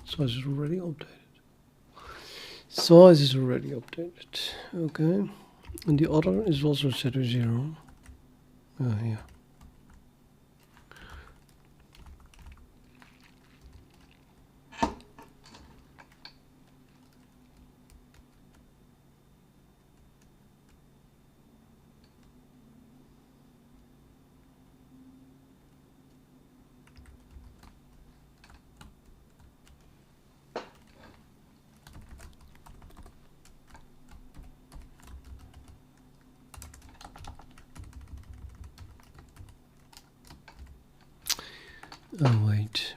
Size is already updated. Size is already updated. Okay. And the other is also set to 0. Yeah. Oh wait.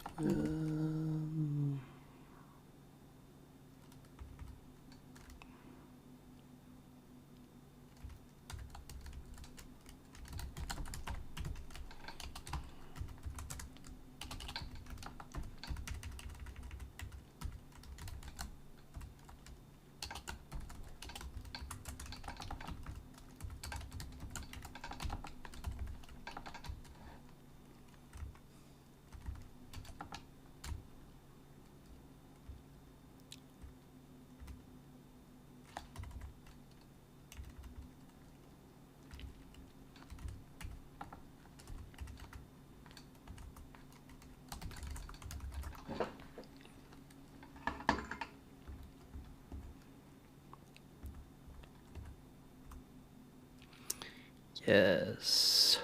Yes.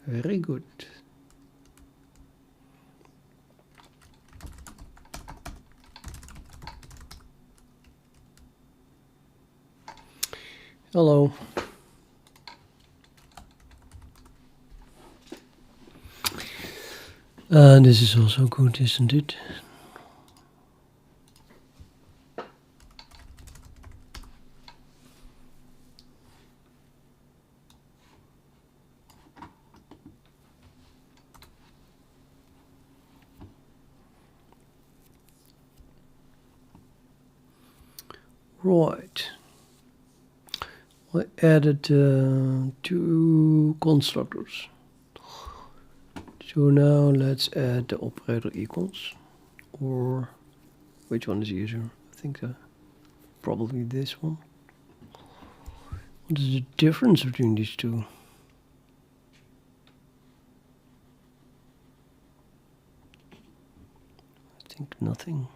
Very good. Hello. And this is also good, isn't it? Right. I added 2 constructors. So now let's add the operator equals. Or which one is easier? I think probably this one. What is the difference between these two? I think nothing.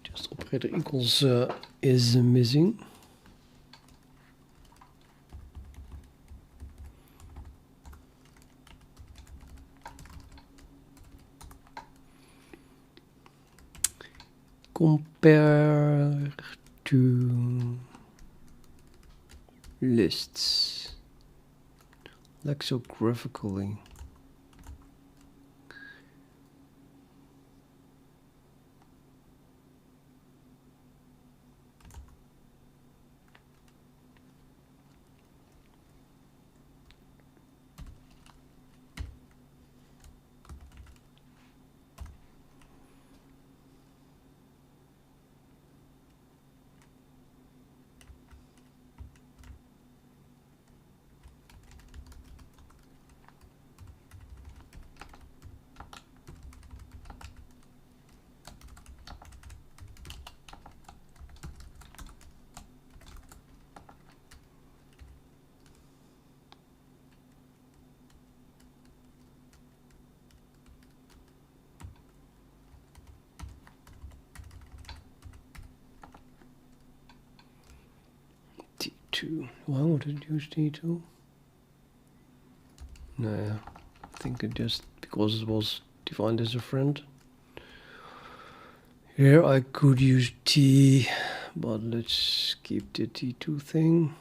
Just operator equals is missing. Compare to lists, lexicographically. T2. Why would it use T2? No, I think it just because it was defined as a friend. Here I could use T, but let's keep the T2 thing.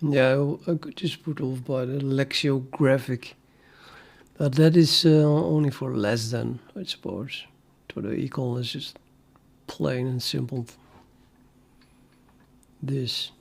Yeah, I could just put off by the lexicographic. But that is only for less than, I suppose. So the equal is just plain and simple. This.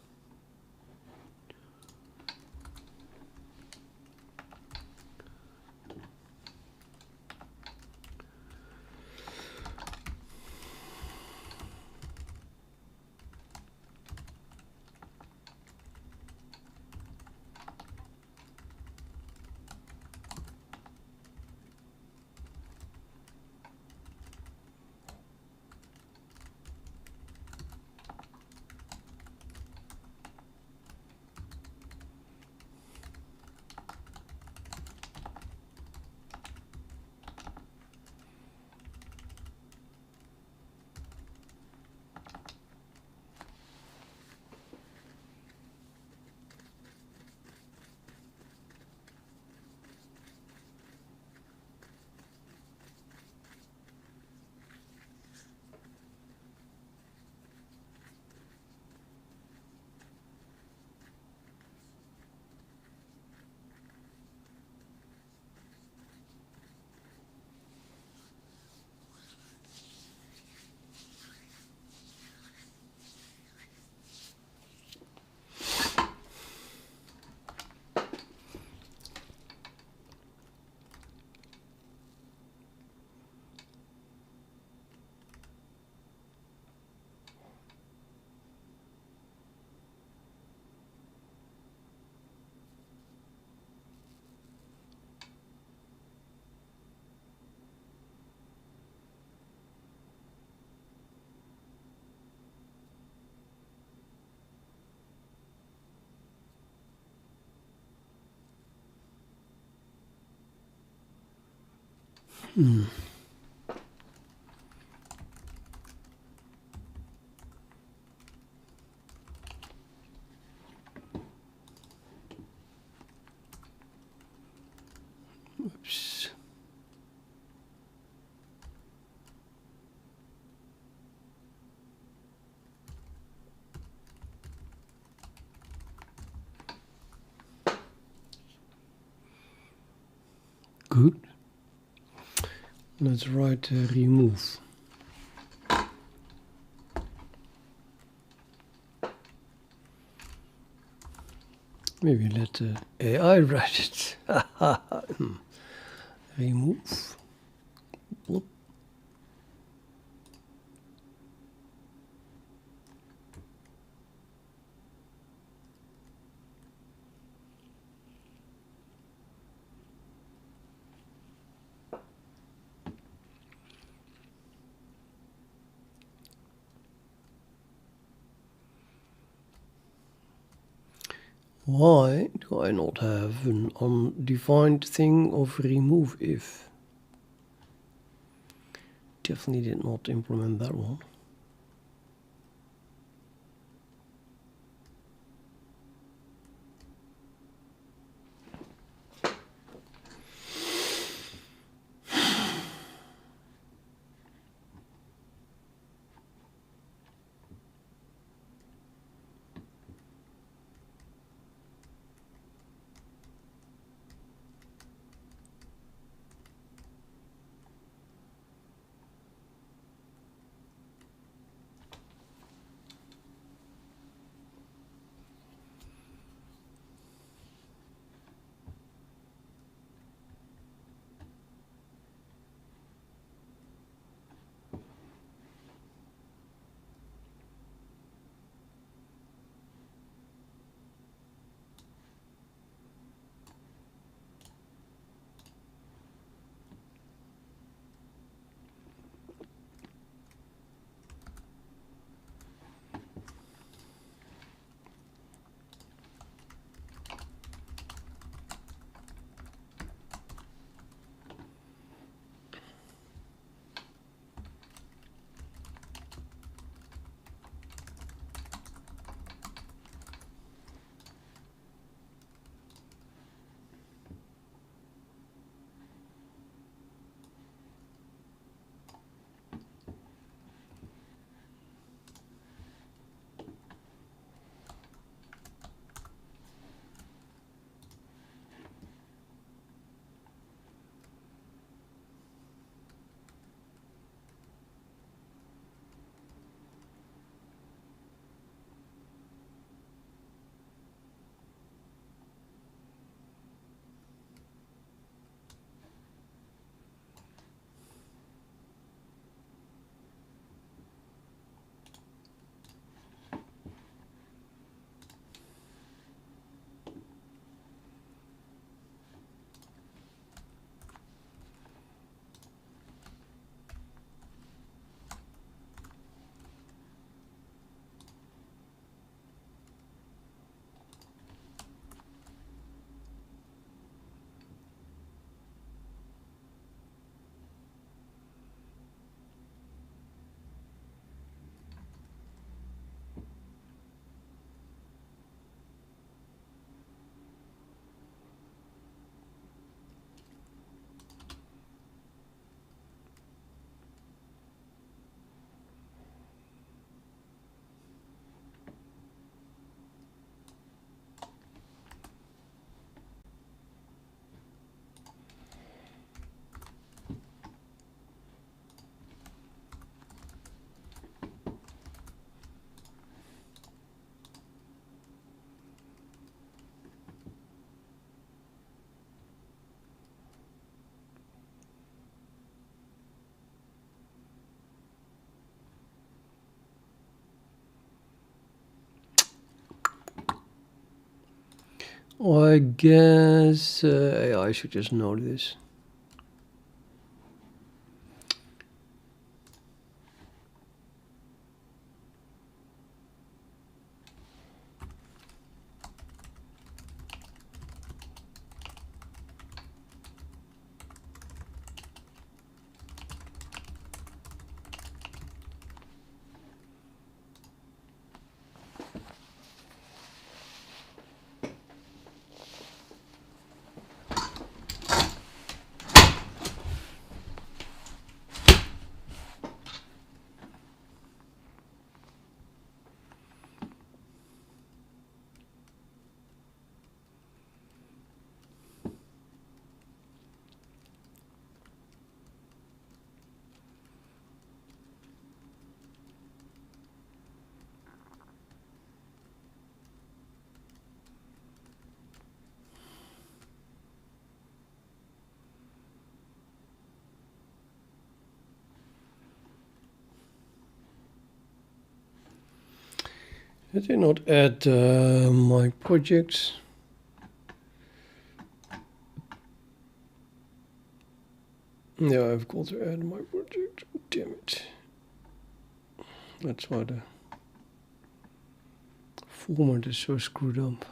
Oops. Good. Let's write remove. Maybe let AI write it. Remove. Bloop. Why do I not have an undefined thing of remove if? Definitely did not implement that one. I guess AI should just know this. Did I not add my projects? Yeah, I've got to add my project. Damn it. That's why the format is so screwed up.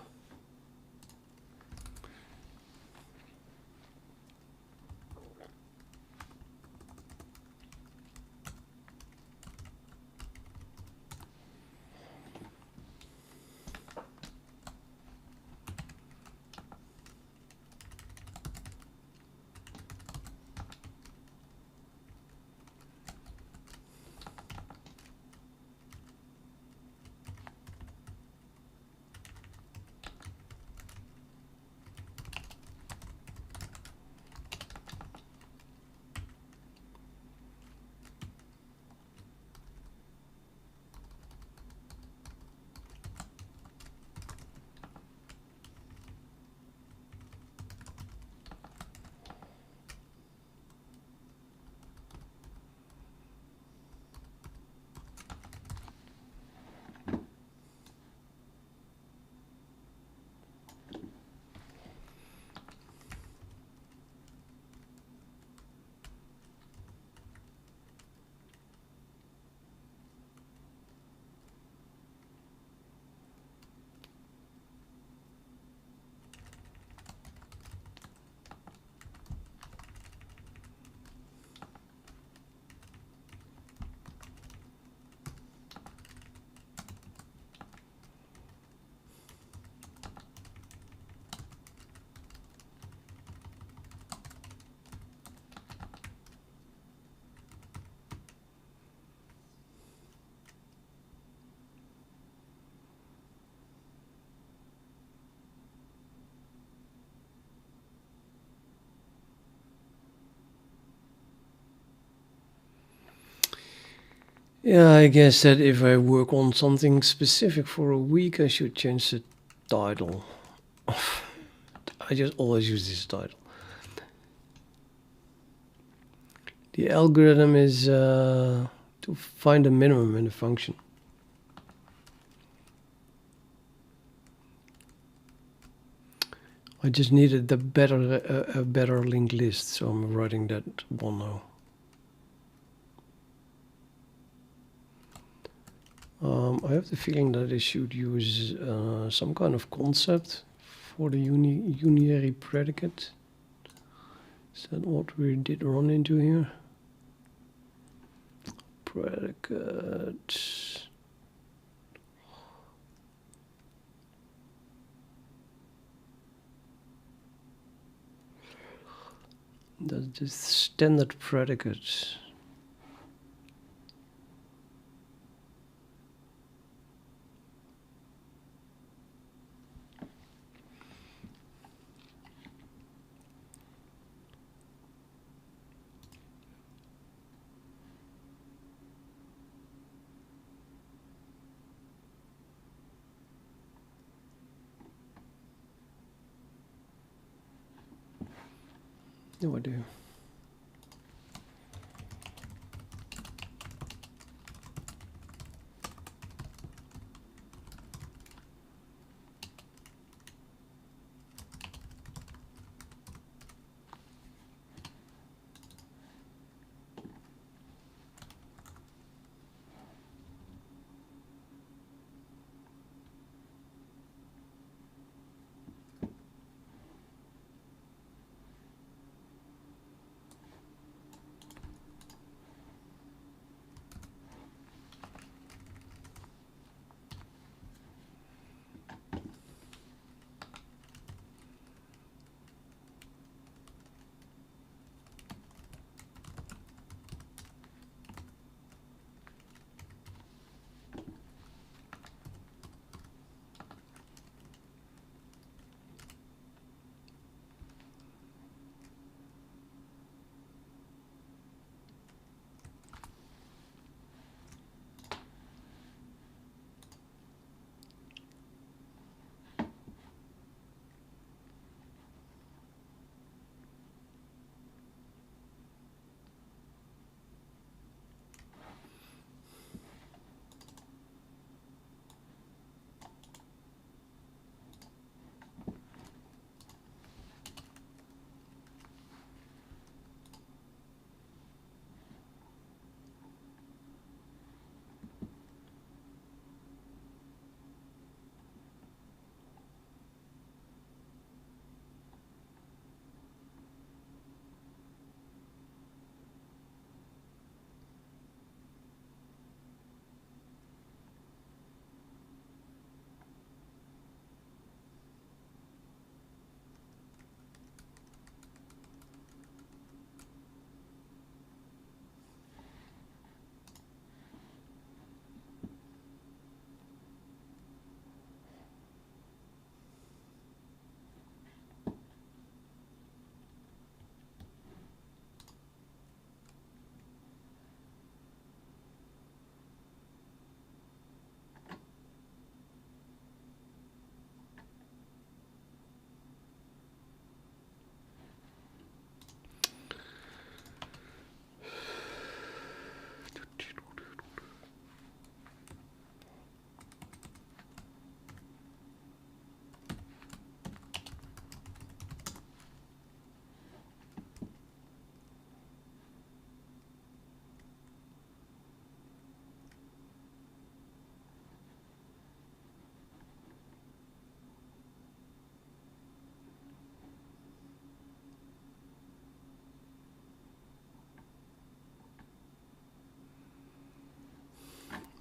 Yeah, I guess that if I work on something specific for a week, I should change the title. I just always use this title. The algorithm is to find a minimum in a function. I just needed a better linked list, so I'm writing that one now. I have the feeling that I should use some kind of concept for the unary predicate. Is that what we did run into here? Predicate. That's the standard predicate. No idea.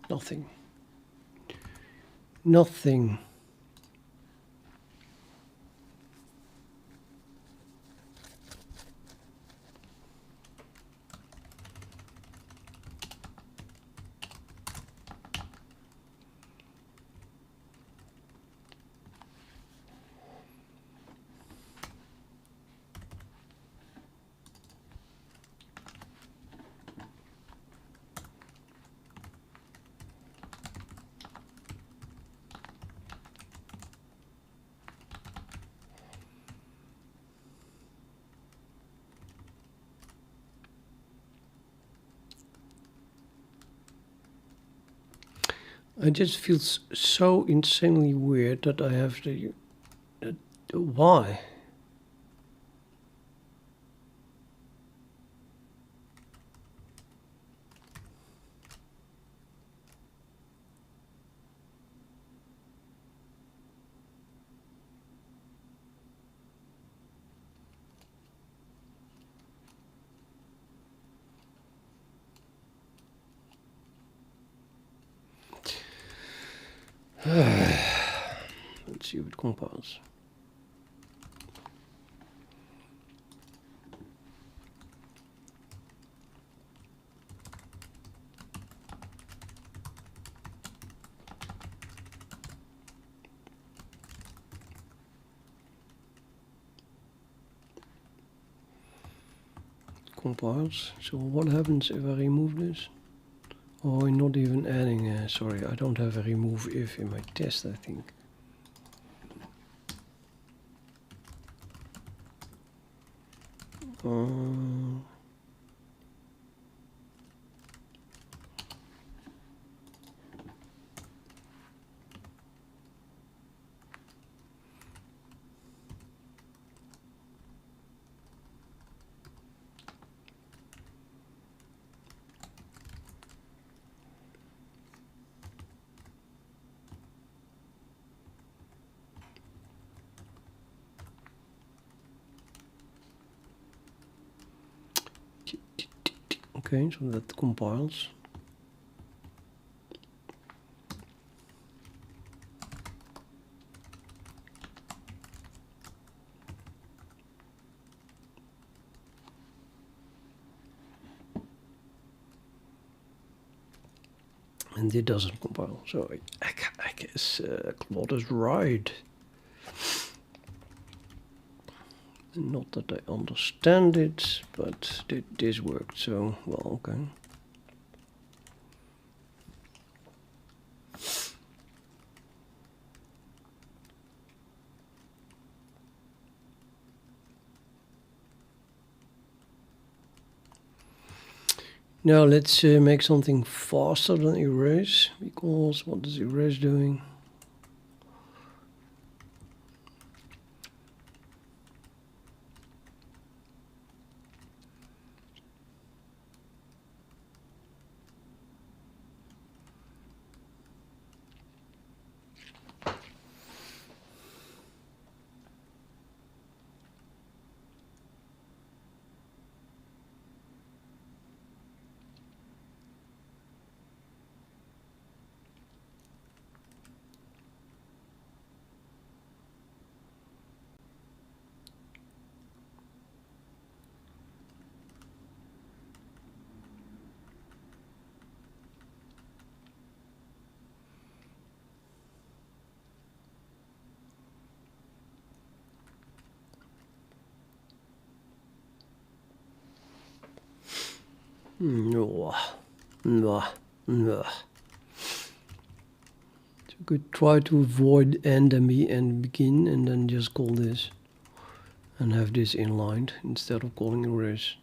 Nothing. Nothing. I just feel so insanely weird that I have to. Why? Let's see if it compiles. Compiles. So what happens if I remove this? Oh, I'm not even adding. Sorry, I don't have a remove if in my test, I think. Okay, so that compiles. And it doesn't compile, so I guess Claude is right. Not that I understand it, but this worked, so well, okay. Now let's make something faster than erase, because what is erase doing? No. No. No. So you could try to avoid end and begin and then just call this and have this inlined instead of calling erase.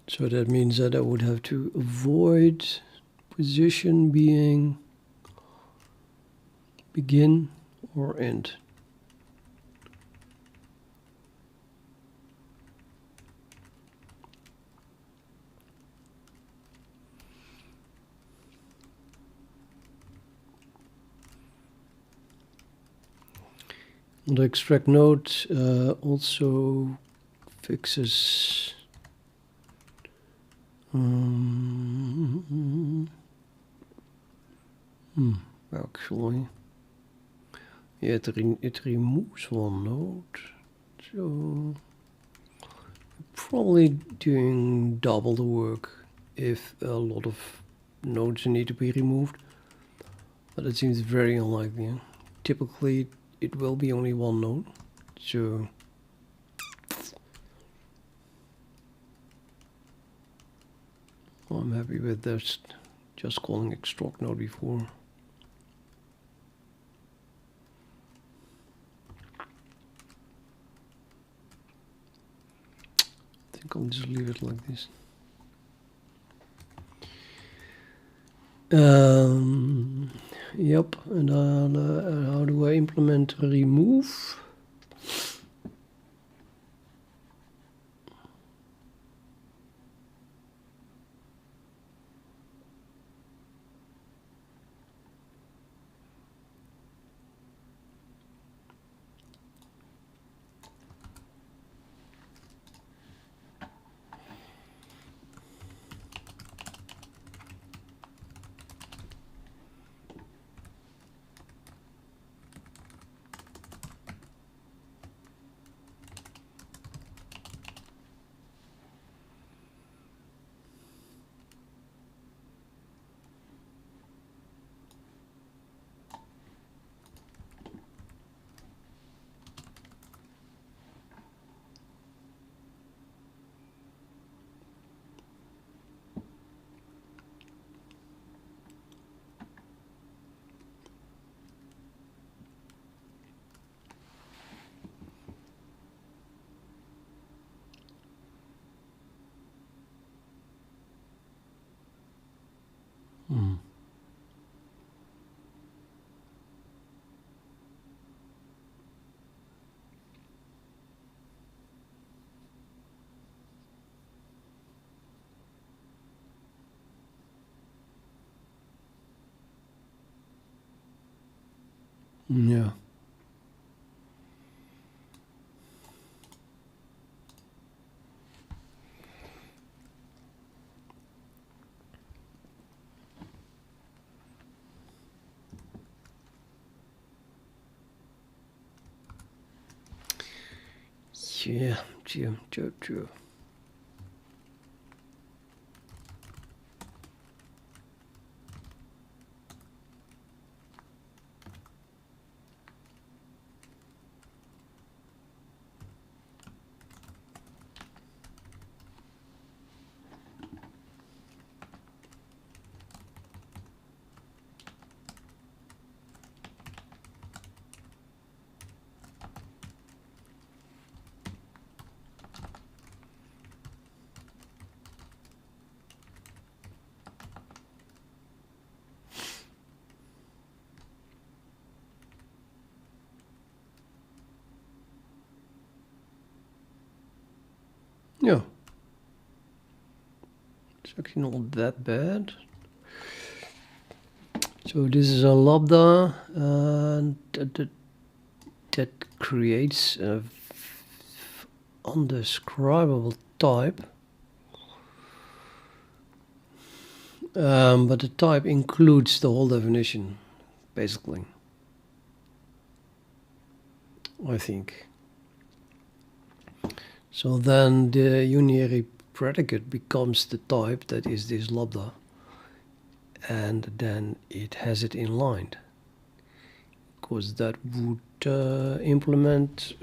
So that means that I would have to avoid position being begin or end. The extract node also fixes actually, yeah, it removes one node, so probably doing double the work if a lot of nodes need to be removed, but it seems very unlikely. Typically it will be only one node, so I'm happy with this, just calling extract node before. I think I'll just leave it like this. Yep, and how do I implement remove? Yeah. Yeah, true. Yeah. It's actually not that bad. So this is a lambda, and that creates a undescribable type. But the type includes the whole definition, basically. I think. So then the unary predicate becomes the type that is this lambda, and then it has it inlined, because that would implement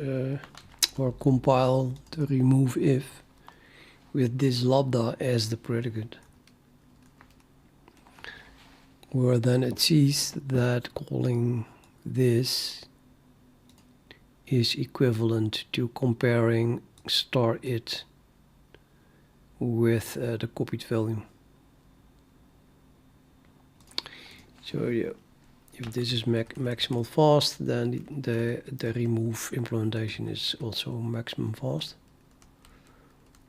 or compile the remove if with this lambda as the predicate, where then it sees that calling this is equivalent to comparing star it with the copied value. So yeah, if this is maximal fast, then the remove implementation is also maximum fast.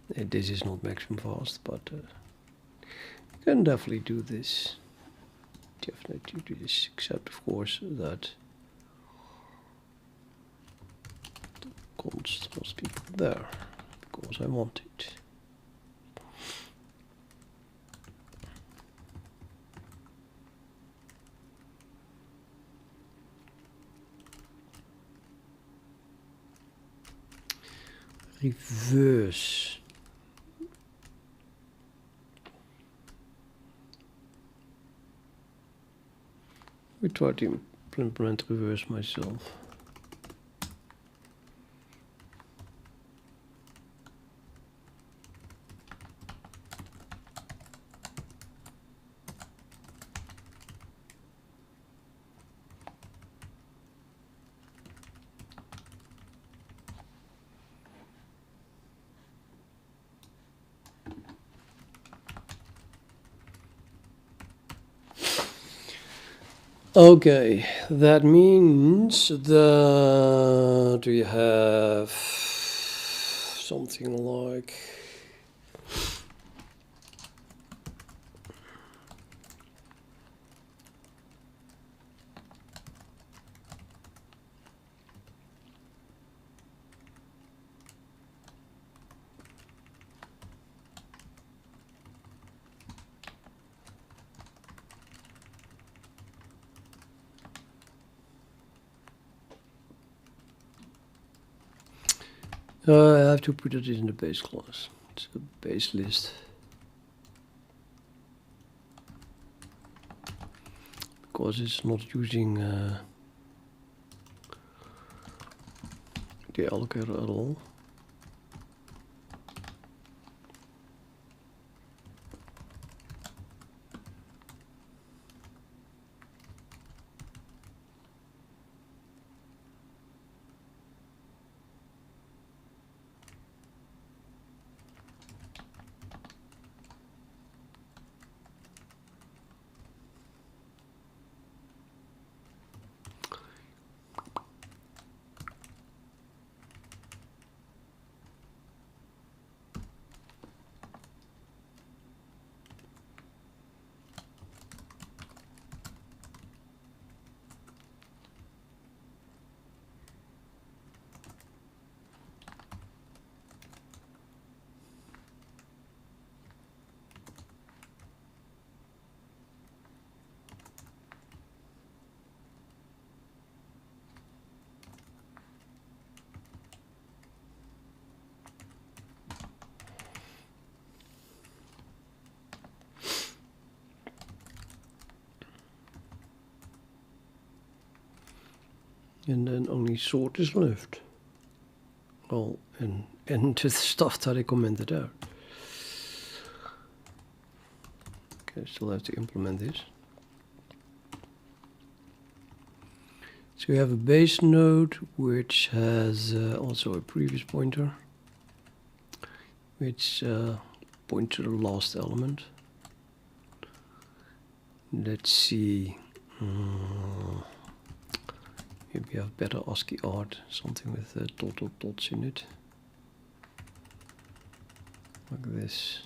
This is not maximum fast, but you can definitely do this. Definitely do this, except of course that const must be there because I want it. Reverse. We try to implement reverse myself. Okay, that means that we have something like I have to put it in the base class. It's a base list. Because it's not using the allocator at all. And then only sort is left. Well, and the stuff that I commented out. Okay, still have to implement this. So we have a base node which has also a previous pointer, which points to the last element. Let's see. Maybe we have better ASCII art, something with dots in it, like this.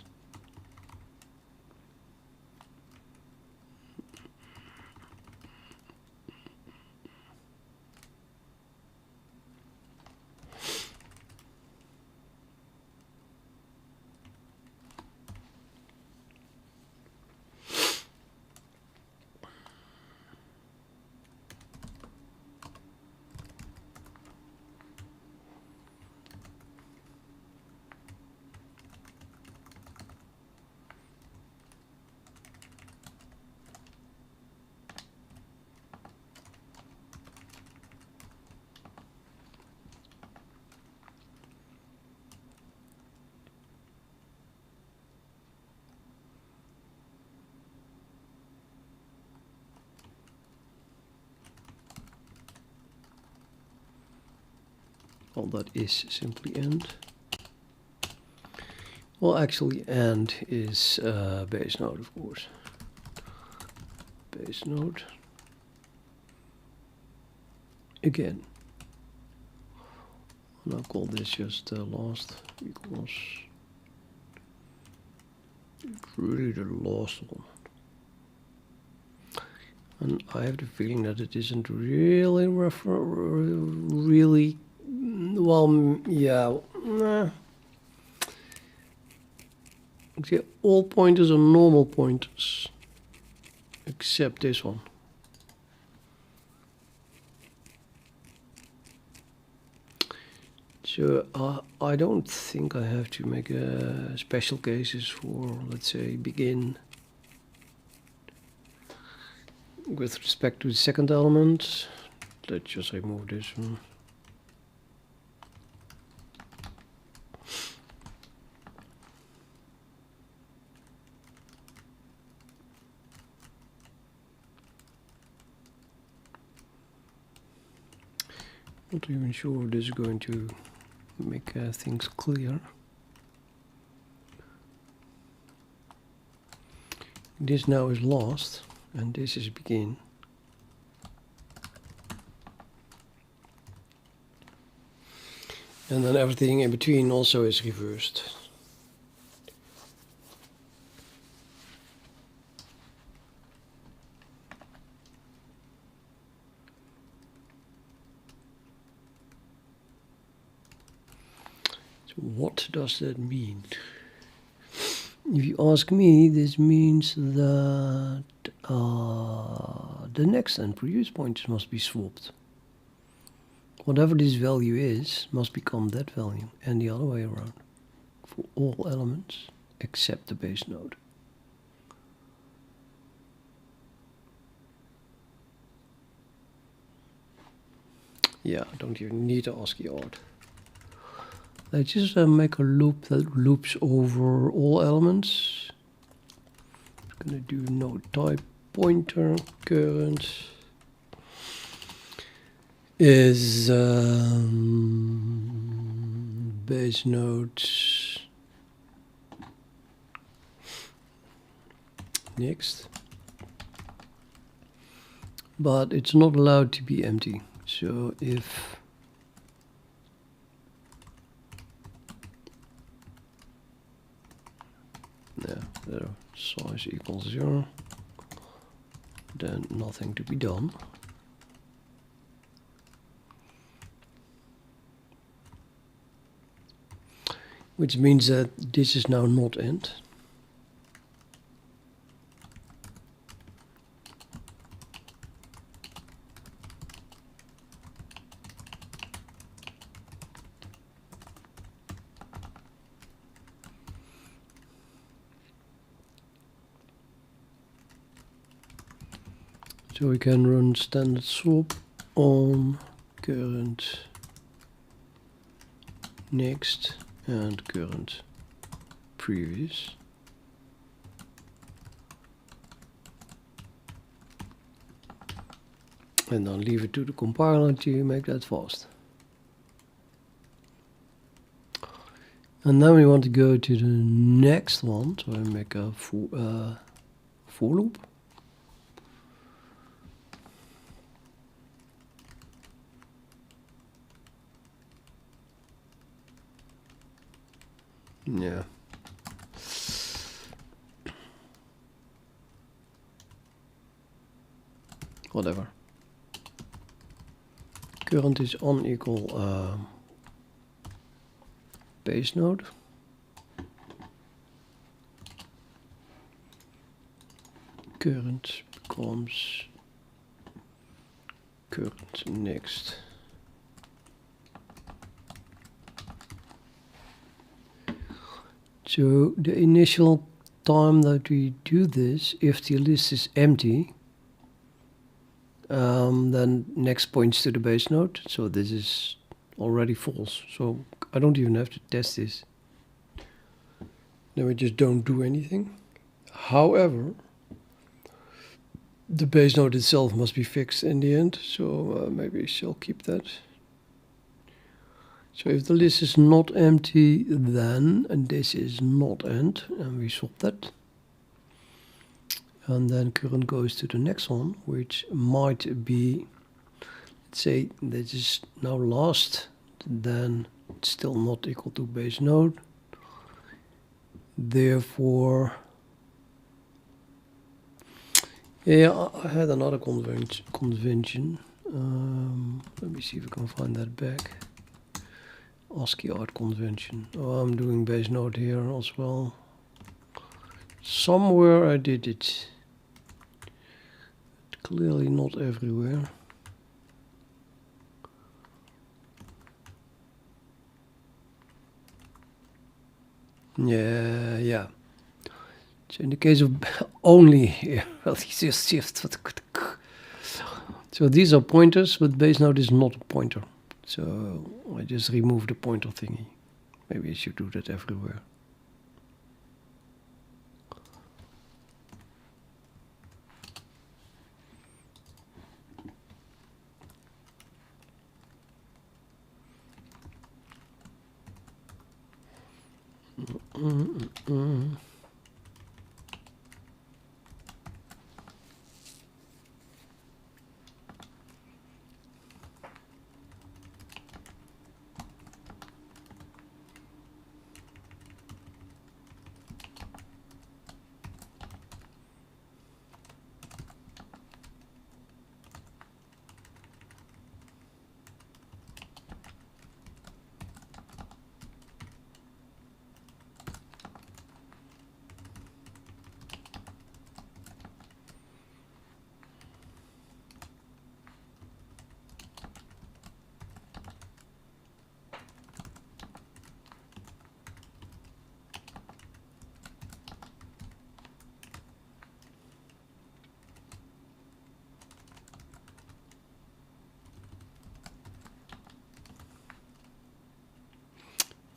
Well, that is simply end. Well, actually, end is base node, of course. Base node. Again. And I'll call this just last equals. It's really the last one. And I have the feeling that it isn't really Well, yeah. Nah. Okay, all pointers are normal pointers, except this one. So I don't think I have to make special cases for, let's say, begin with respect to the second element. Let's just remove this one. Not even sure if this is going to make things clear. This now is lost, and this is begin. And then everything in between also is reversed. So what does that mean? If you ask me, this means that the next and previous pointers must be swapped. Whatever this value is must become that value, and the other way around, for all elements except the base node. Yeah, don't even need to ask the art. Let's just make a loop that loops over all elements. I'm gonna do node type pointer current is base node next, but it's not allowed to be empty. So if the size equals 0, then nothing to be done. Which means that this is now not end. So we can run standard swap on current next and current previous. And then leave it to the compiler to make that fast. And then we want to go to the next one, so I make a for loop. Yeah. Whatever. Current is unequal base node. Current becomes current next. So the initial time that we do this, if the list is empty, then next points to the base node. So this is already false. So I don't even have to test this. Then we just don't do anything. However, the base node itself must be fixed in the end. So maybe I shall keep that. So if the list is not empty, then this is not end, and we swap that. And then current goes to the next one, which might be, let's say this is now last, then it's still not equal to base node. Therefore, yeah, I had another convention. Let me see if I can find that back. ASCII art convention. Oh, I'm doing base node here as well. Somewhere I did it. Clearly not everywhere. Yeah. So in the case of only here, well, it's just shift. So these are pointers, but base node is not a pointer. So I just remove the pointer thingy. Maybe I should do that everywhere.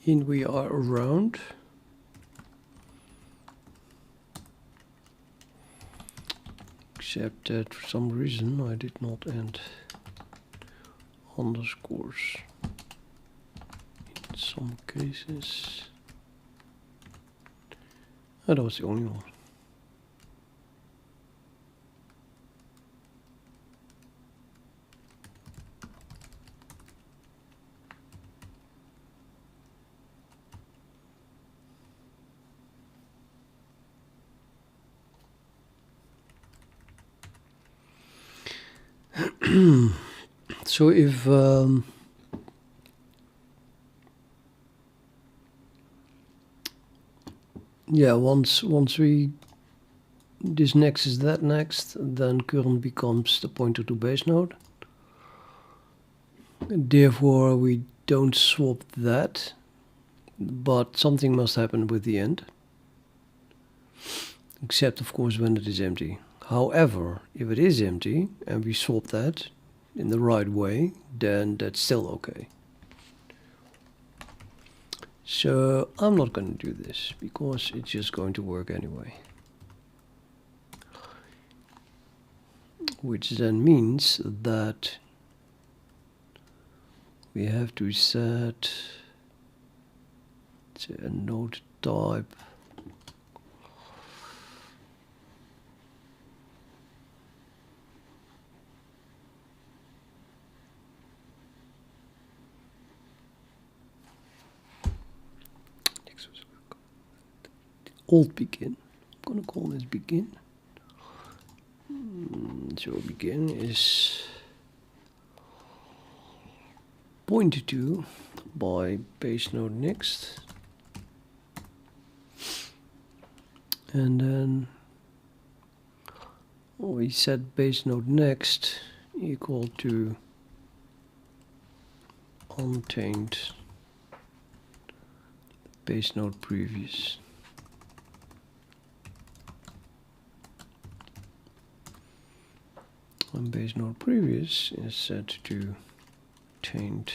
In we are around. Except that for some reason I did not end underscores. In some cases. Oh, that was the only one. So if yeah, once we this next is that next, then current becomes the pointer to base node. Therefore, we don't swap that, but something must happen with the end. Except, of course, when it is empty. However, if it is empty and we swap that in the right way, then that's still okay. So I'm not going to do this because it's just going to work anyway. Which then means that we have to set a node type. Old begin. I'm gonna call this begin. So begin is pointed to by base node next, and then we set base node next equal to untained base node previous. And base node previous is set to tained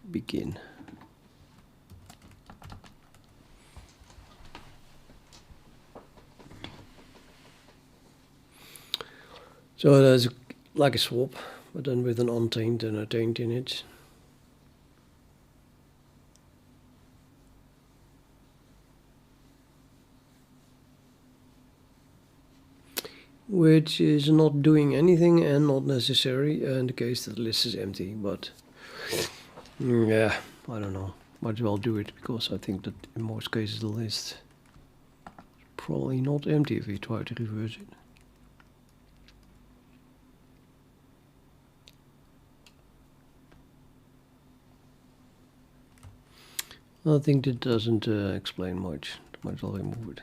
begin. So there's like a swap, but then with an untained and a tained in it. Which is not doing anything and not necessary in the case that the list is empty, but yeah, I don't know. Might as well do it because I think that in most cases the list is probably not empty if we try to reverse it. I think that doesn't explain much. Might as well remove it.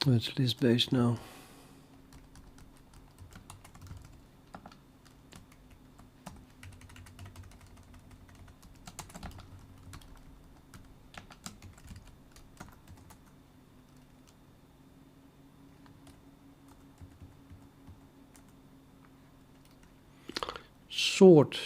It's list based now. Sort.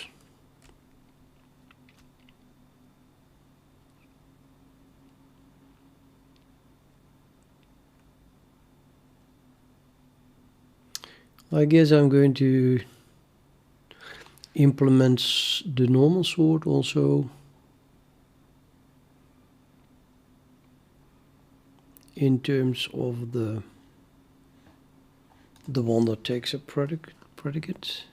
I guess I'm going to implement the normal sort also in terms of the one that takes a predicate.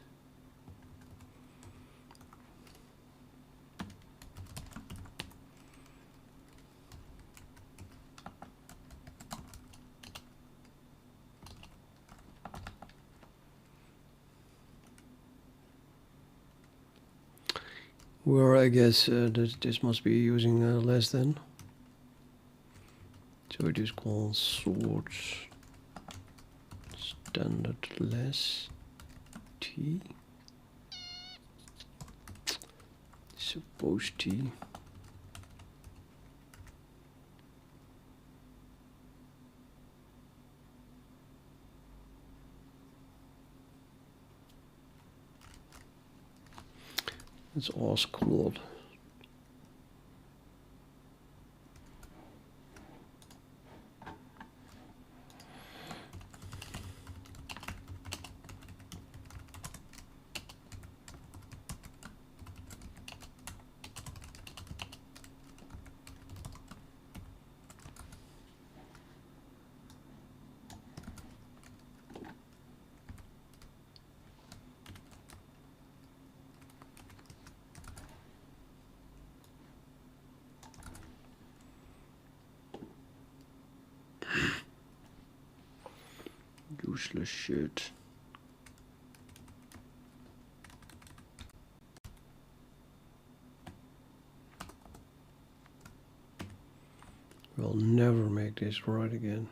Where I guess that this must be using less than. So we just call sorts standard less t. Suppose t. Let's ask Claude. Useless shit. We'll never make this right again.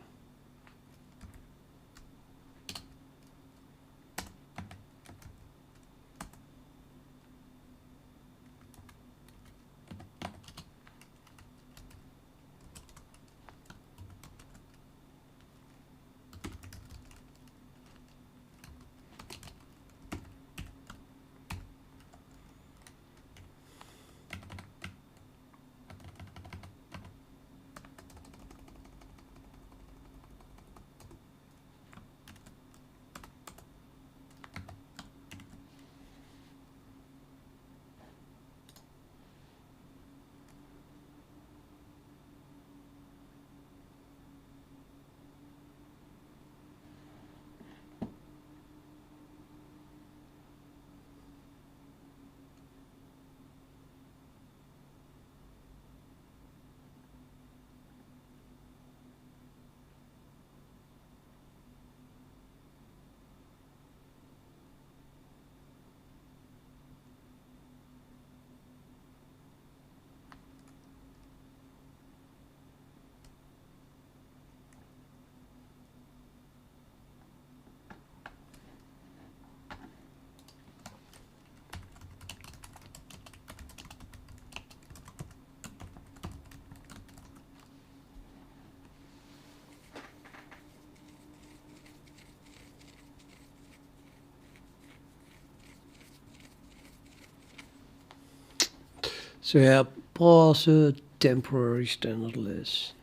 So yeah, pass a temporary standard list.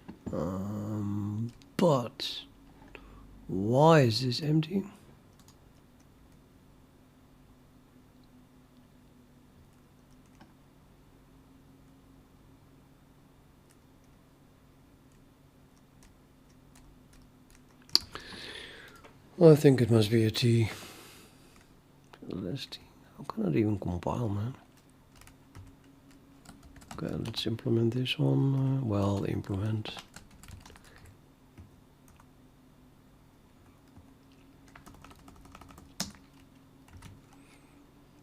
But why is this empty? I think it must be a T. Less T. How can it even compile, man? Okay, let's implement this one. Well, implement.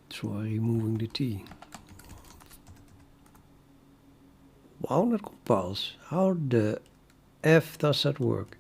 So removing the T. Wow, that compiles. How the F does that work?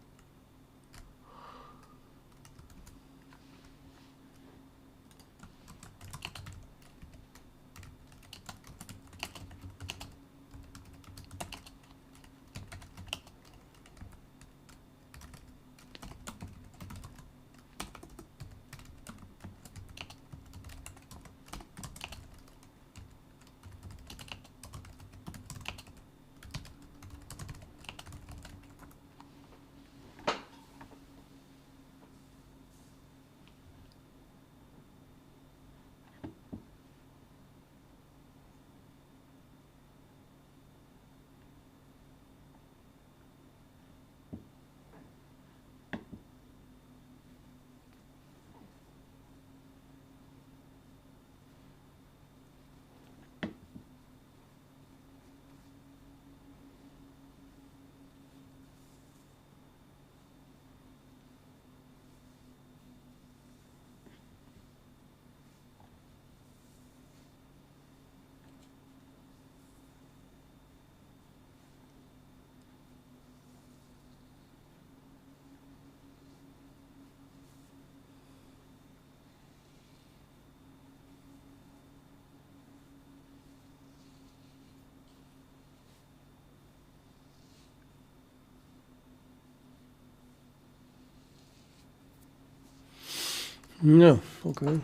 No, okay.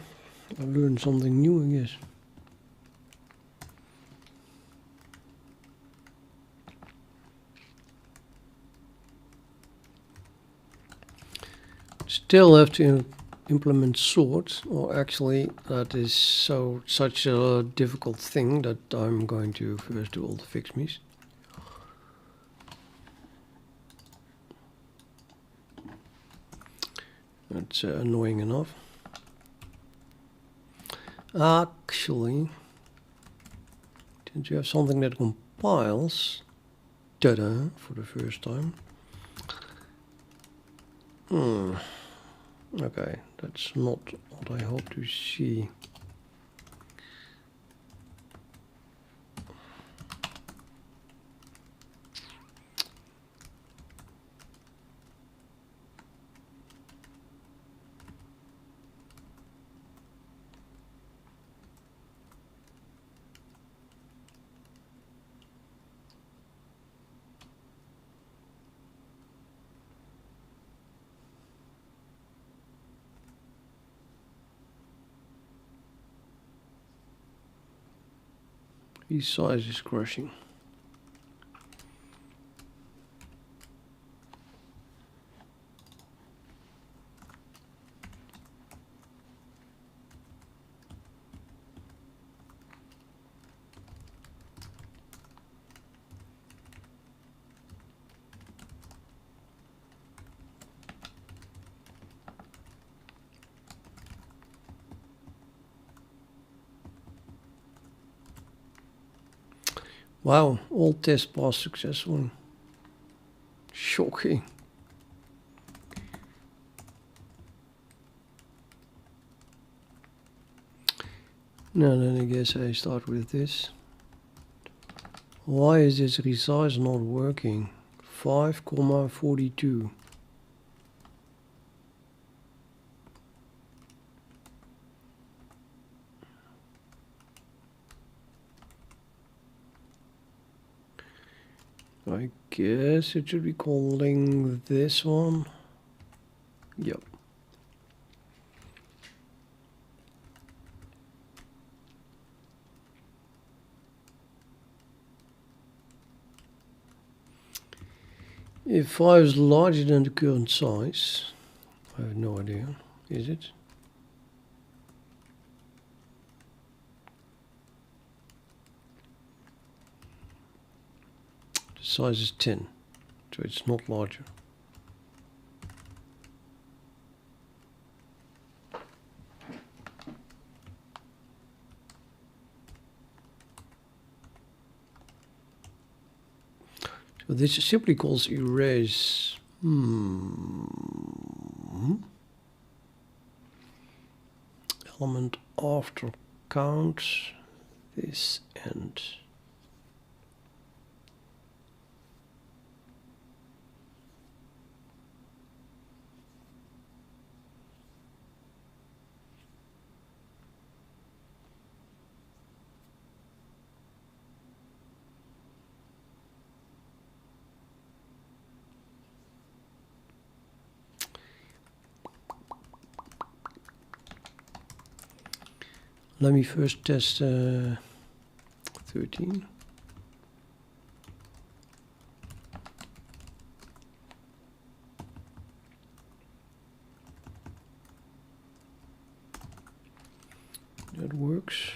I learned something new, I guess. Still have to implement sort, or actually that is such a difficult thing that I'm going to first do all the fix me's. That's annoying enough. Actually, since you have something that compiles data for the first time. Okay, that's not what I hope to see. His size is crashing. Wow, all tests passed successfully. Shocking. Now then I guess I start with this. Why is this resize not working? 5,42. I guess it should be calling this one. Yep. If 5 is larger than the current size, I have no idea, is it? The size is 10, so it's not larger. So this simply calls erase. Element after count this and let me first test 13. That works.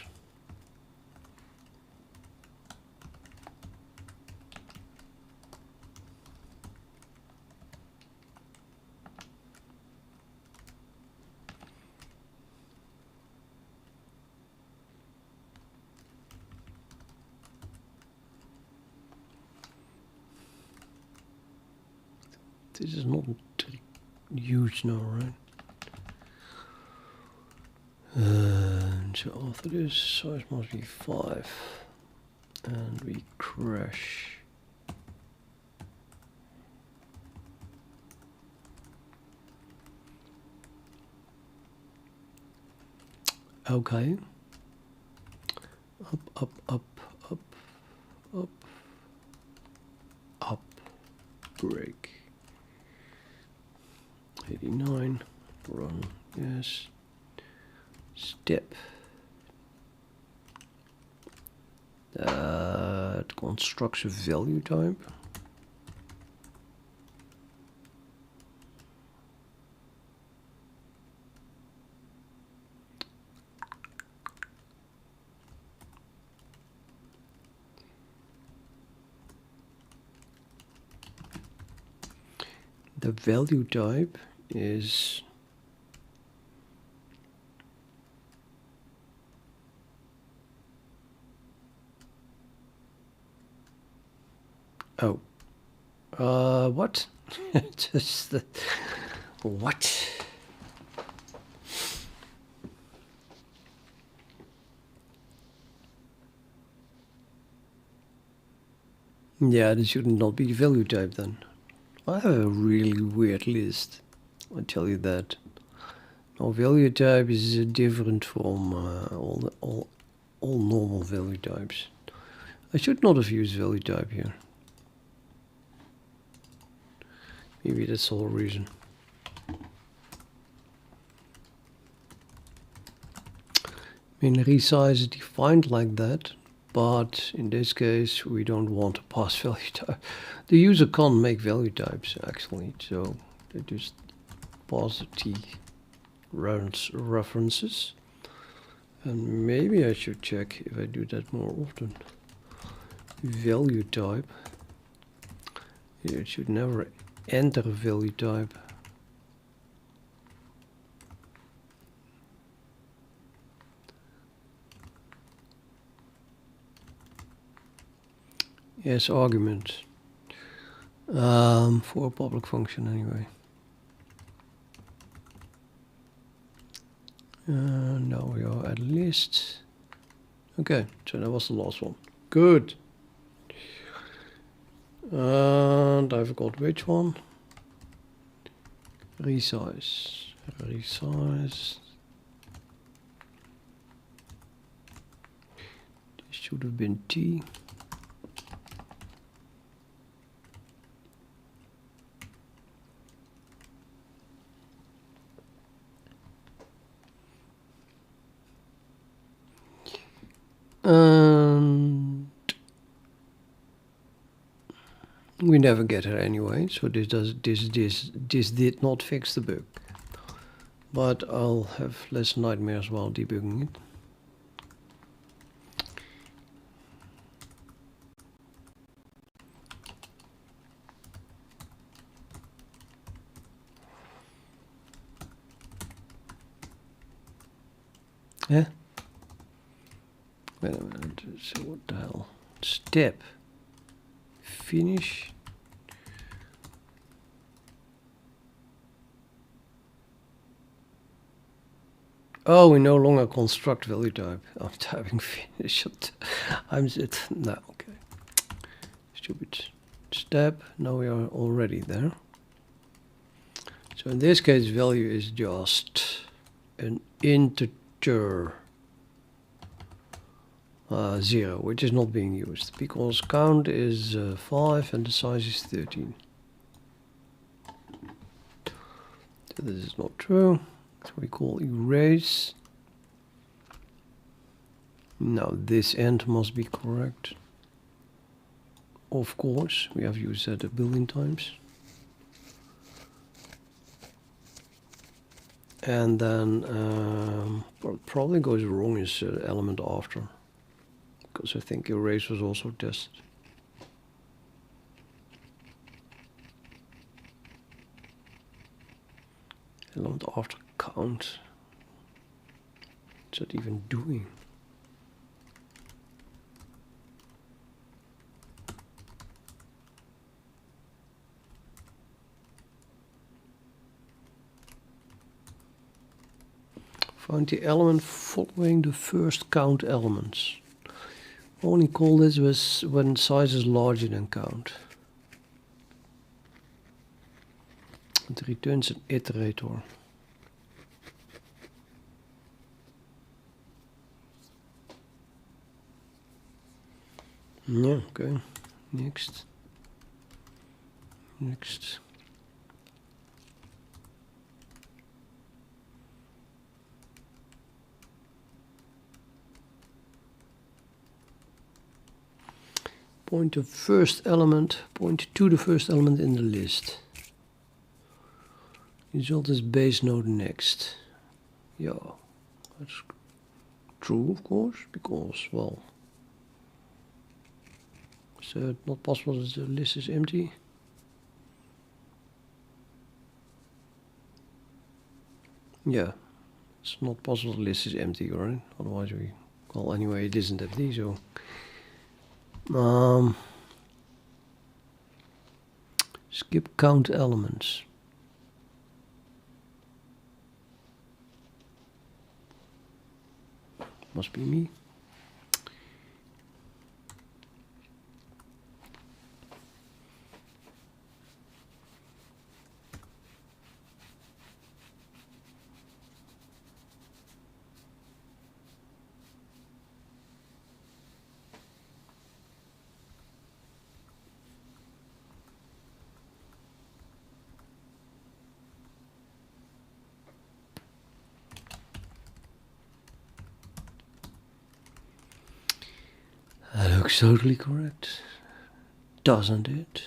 This is not huge now, right? So after this, size must be 5. And we crash. Okay. Up, up, up, up, up, up, break. 89, run, yes. Step. That constructs a value type. The value type is what? Just the what? Yeah, this should not be the value type then. I have a really weird list. I tell you that. Now value type is different from all normal value types. I should not have used value type here. Maybe that's the whole reason. I mean, resize is defined like that, but in this case we don't want to pass value type. The user can't make value types actually, so they just pass the T references. And maybe I should check if I do that more often. Value type. It should never enter a value type. Yes, argument. For a public function anyway. Now we are at list. Okay, so that was the last one. Good. And I forgot which one. Resize. Resize. This should have been T. And we never get it anyway, so this did not fix the bug. But I'll have less nightmares while debugging it. Yeah. Wait a minute. So what the hell? Step. Finish. Oh, we no longer construct value type. I'm typing finished. I'm it. No, okay. Stupid step. Now we are already there. So in this case, value is just an integer 0, which is not being used because count is 5 and the size is 13. So this is not true. So we call erase. Now this end must be correct. Of course, we have used that a billion times. And then what probably goes wrong is element after, because I think erase was also tested. Element after count. What's that even doing? Find the element following the first count elements. Only call this when size is larger than count. It returns an iterator. Yeah, okay. Next. Next. Point to first element, point to the first element in the list. Result is base node next. Yeah, that's true, of course, because, well, is it not possible that the list is empty? Yeah, it's not possible the list is empty, right? Otherwise we, well, anyway, it isn't empty, so skip count elements. Must be me. That looks totally correct, doesn't it?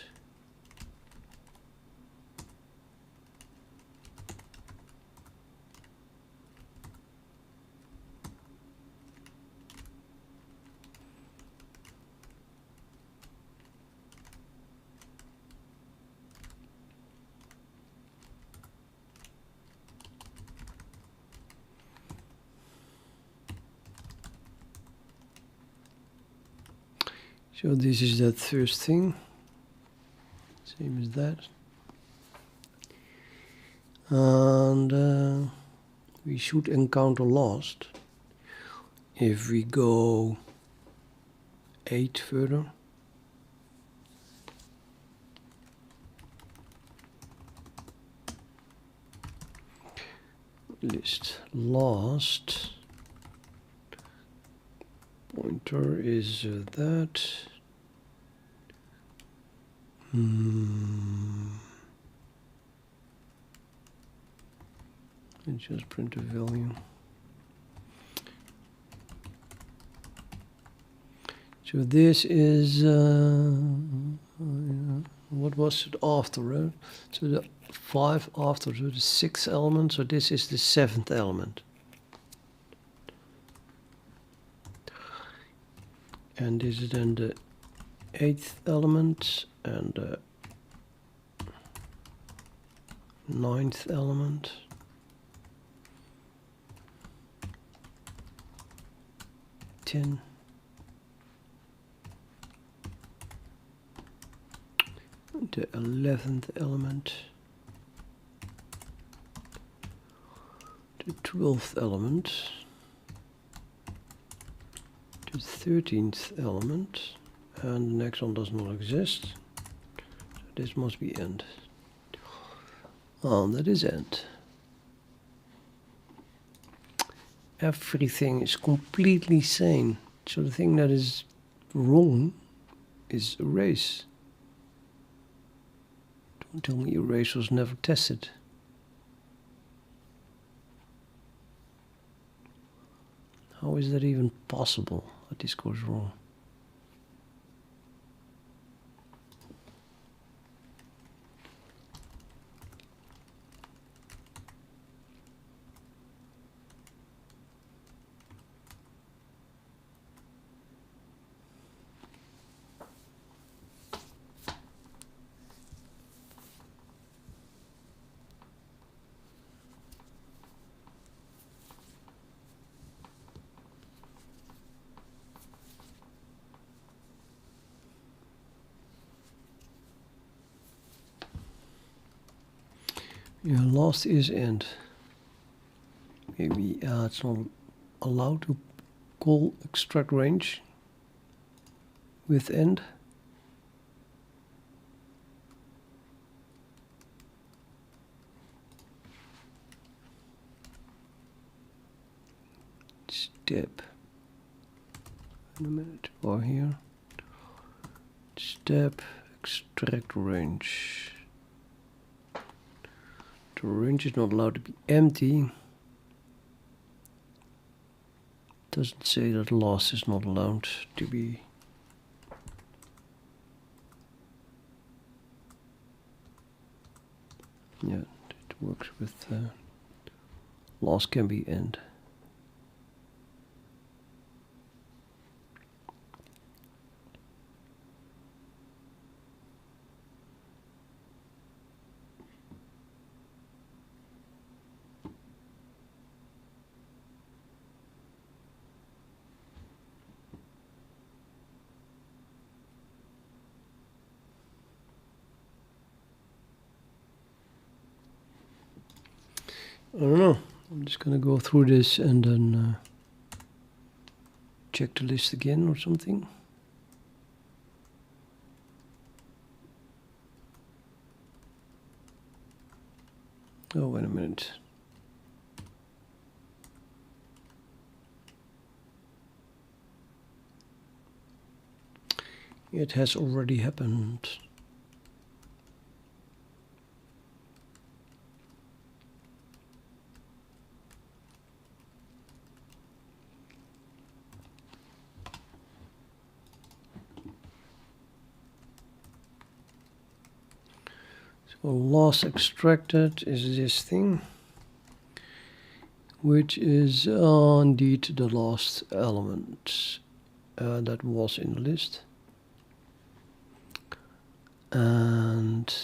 So this is that first thing, same as that. And we should encounter last if we go 8 further. List last. Pointer is that. And just print the value. So this is what was it after, right? So the 5 after, so the 6th element. So this is the 7th element. And this is then the 8th element and the 9th element. The 11th element, the the 12th element, the 13th element, and the next one does not exist. So this must be end. Oh, that is end. Everything is completely sane. So the thing that is wrong is erase. Don't tell me erase was never tested. How is that even possible that this goes wrong? Yeah, last is end. Maybe it's not allowed to call extract range with end. Step. In a minute. Or here. Step extract range. The range is not allowed to be empty. Doesn't say that loss is not allowed to be. Yeah, it works with loss can be end. I don't know. I'm just gonna go through this and then check the list again or something. Oh, wait a minute. It has already happened. So loss extracted is this thing, which is indeed the last element that was in the list. And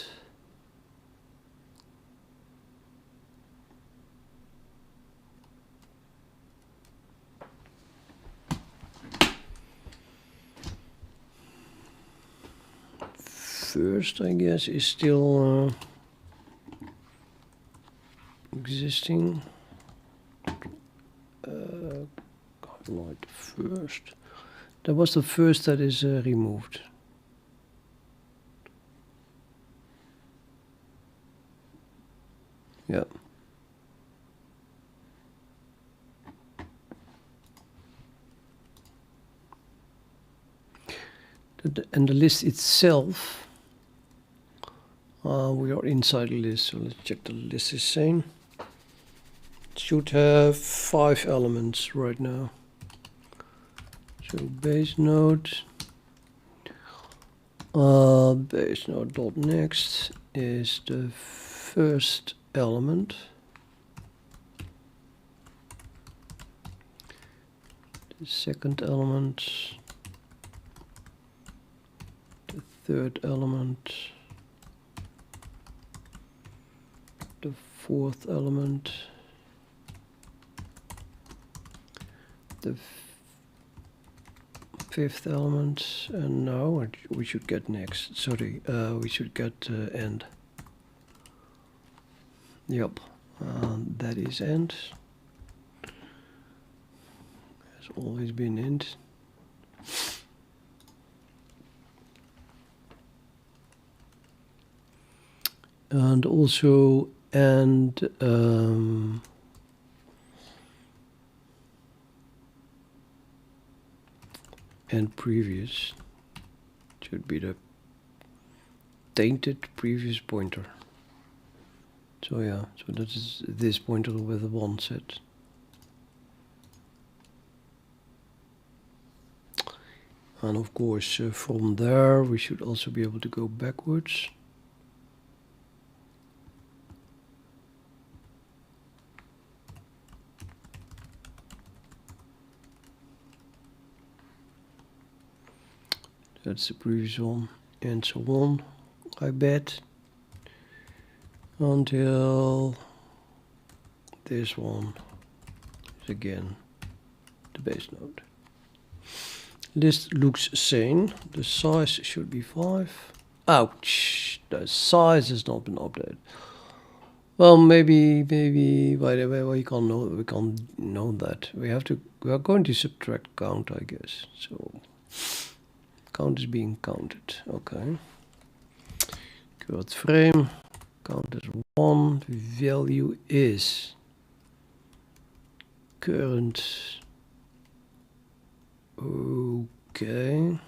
first, I guess, is still existing. Highlight first. That was the first that is removed. Yeah. And the list itself, we are inside the list, so let's check the list is sane. It should have 5 elements right now. So base node, base node dot next is the first element. The second element, the third element, the fourth element, the fifth element, and now we should get next. Sorry, we should get end. Yep, that is end. has always been int. And also and previous should be the tainted previous pointer. So yeah, so that is this pointer with a 1 set. And of course from there we should also be able to go backwards. That's the previous one, and so on, I bet, until this one is again the base node. List looks sane. The size should be 5. Ouch! The size has not been updated. Well, maybe by the way, we can't know that. We are going to subtract count, I guess. So count is being counted. Okay. Current frame. Count is 1. Value is current. Okay.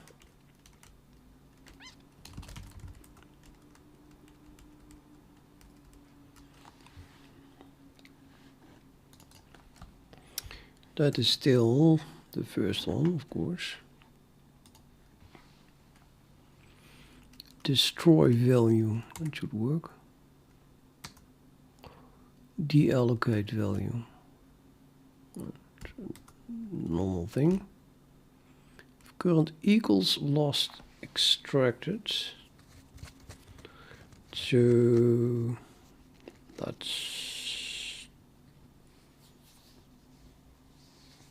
That is still the first one, of course. Destroy value, that should work. Deallocate value, normal thing. If current equals lost extracted, so that's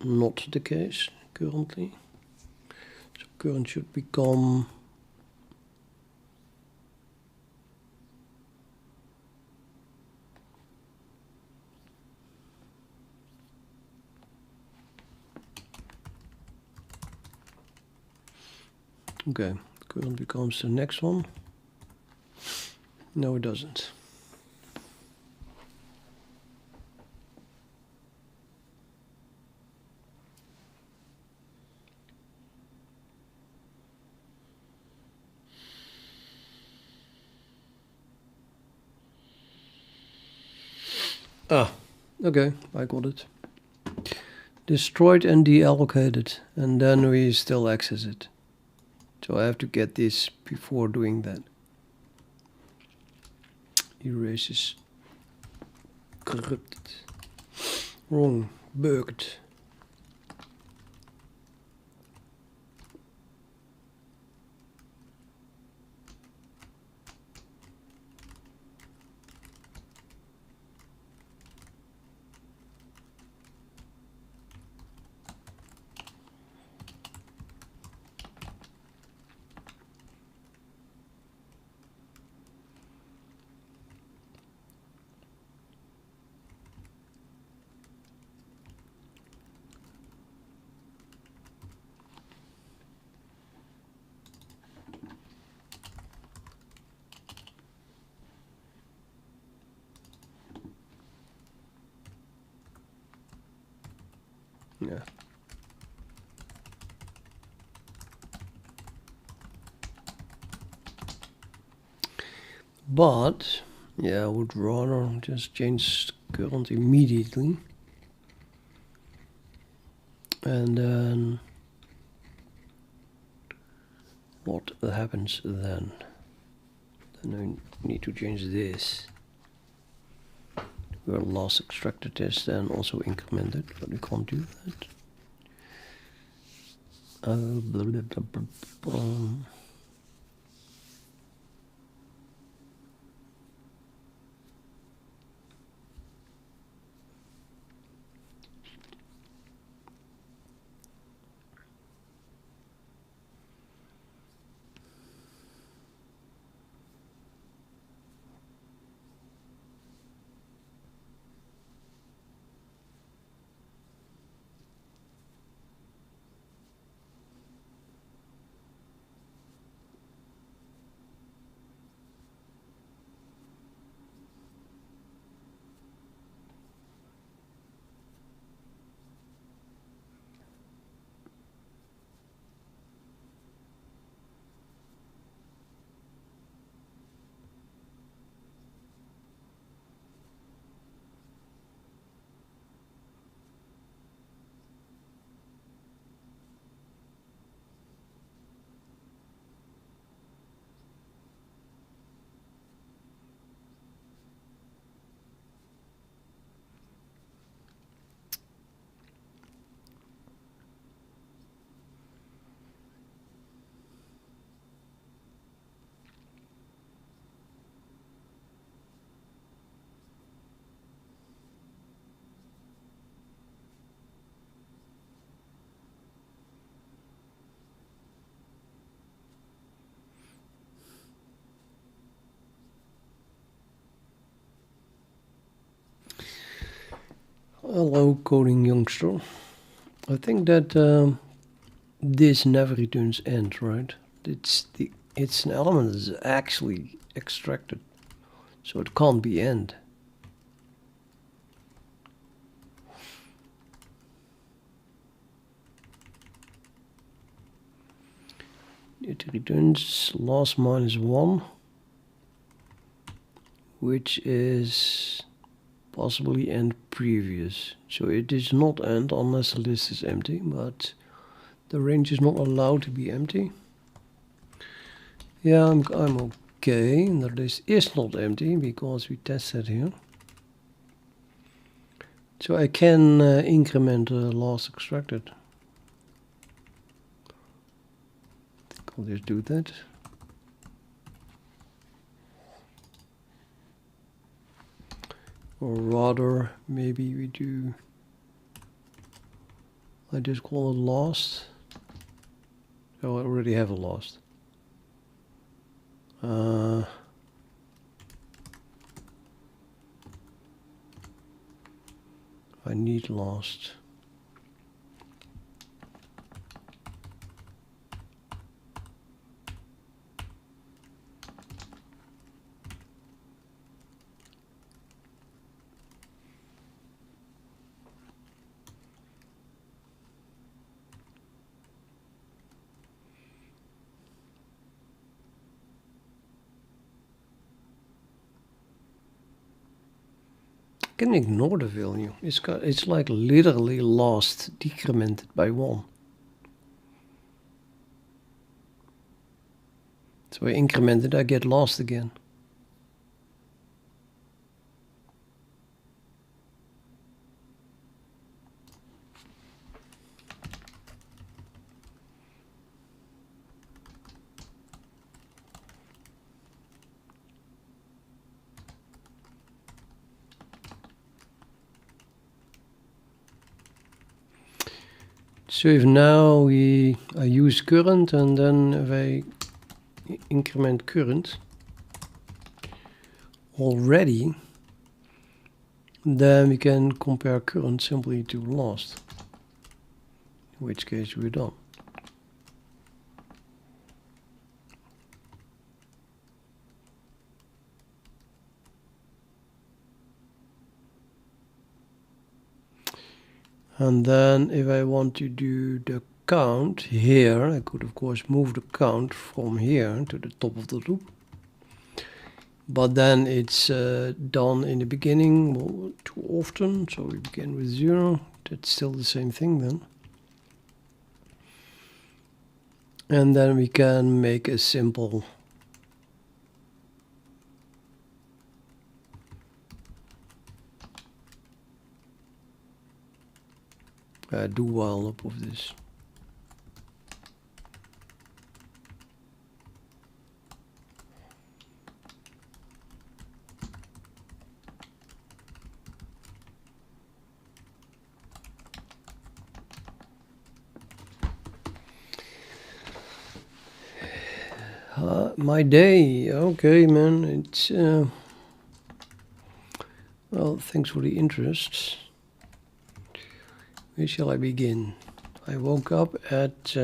not the case currently. So current should become okay. Current becomes the next one. No, it doesn't. Ah, okay, I got it. Destroyed and deallocated, and then we still access it. So I have to get this before doing that. Erase is corrupted. Wrong, bugged. Yeah. But yeah, I would rather just change current immediately. And then what happens then? Then I need to change this. Where last extracted is then also incremented, but we can't do that. Blah, blah, blah, blah, blah. Hello, coding youngster. I think that this never returns end, right? It's an element that is actually extracted, so it can't be end. It returns last minus 1, which is possibly end previous. So it is not end unless the list is empty, but the range is not allowed to be empty. Yeah, I'm okay. The list is not empty because we tested here. So I can increment the last extracted. I think I'll just do that. Or rather, maybe we do, I just call it last. Oh, I already have a last. I need last. Can ignore the value. It's like literally last decremented by 1. So I increment it, I get last again. So if now I use current and then if I increment current already, then we can compare current simply to last, in which case we're done. And then if I want to do the count here, I could of course move the count from here to the top of the loop. But then it's done in the beginning too often, so we begin with 0. That's still the same thing then. And then we can make a simple do while loop of this. My day, okay, man. It's well, thanks for the interest. Where shall I begin? I woke up at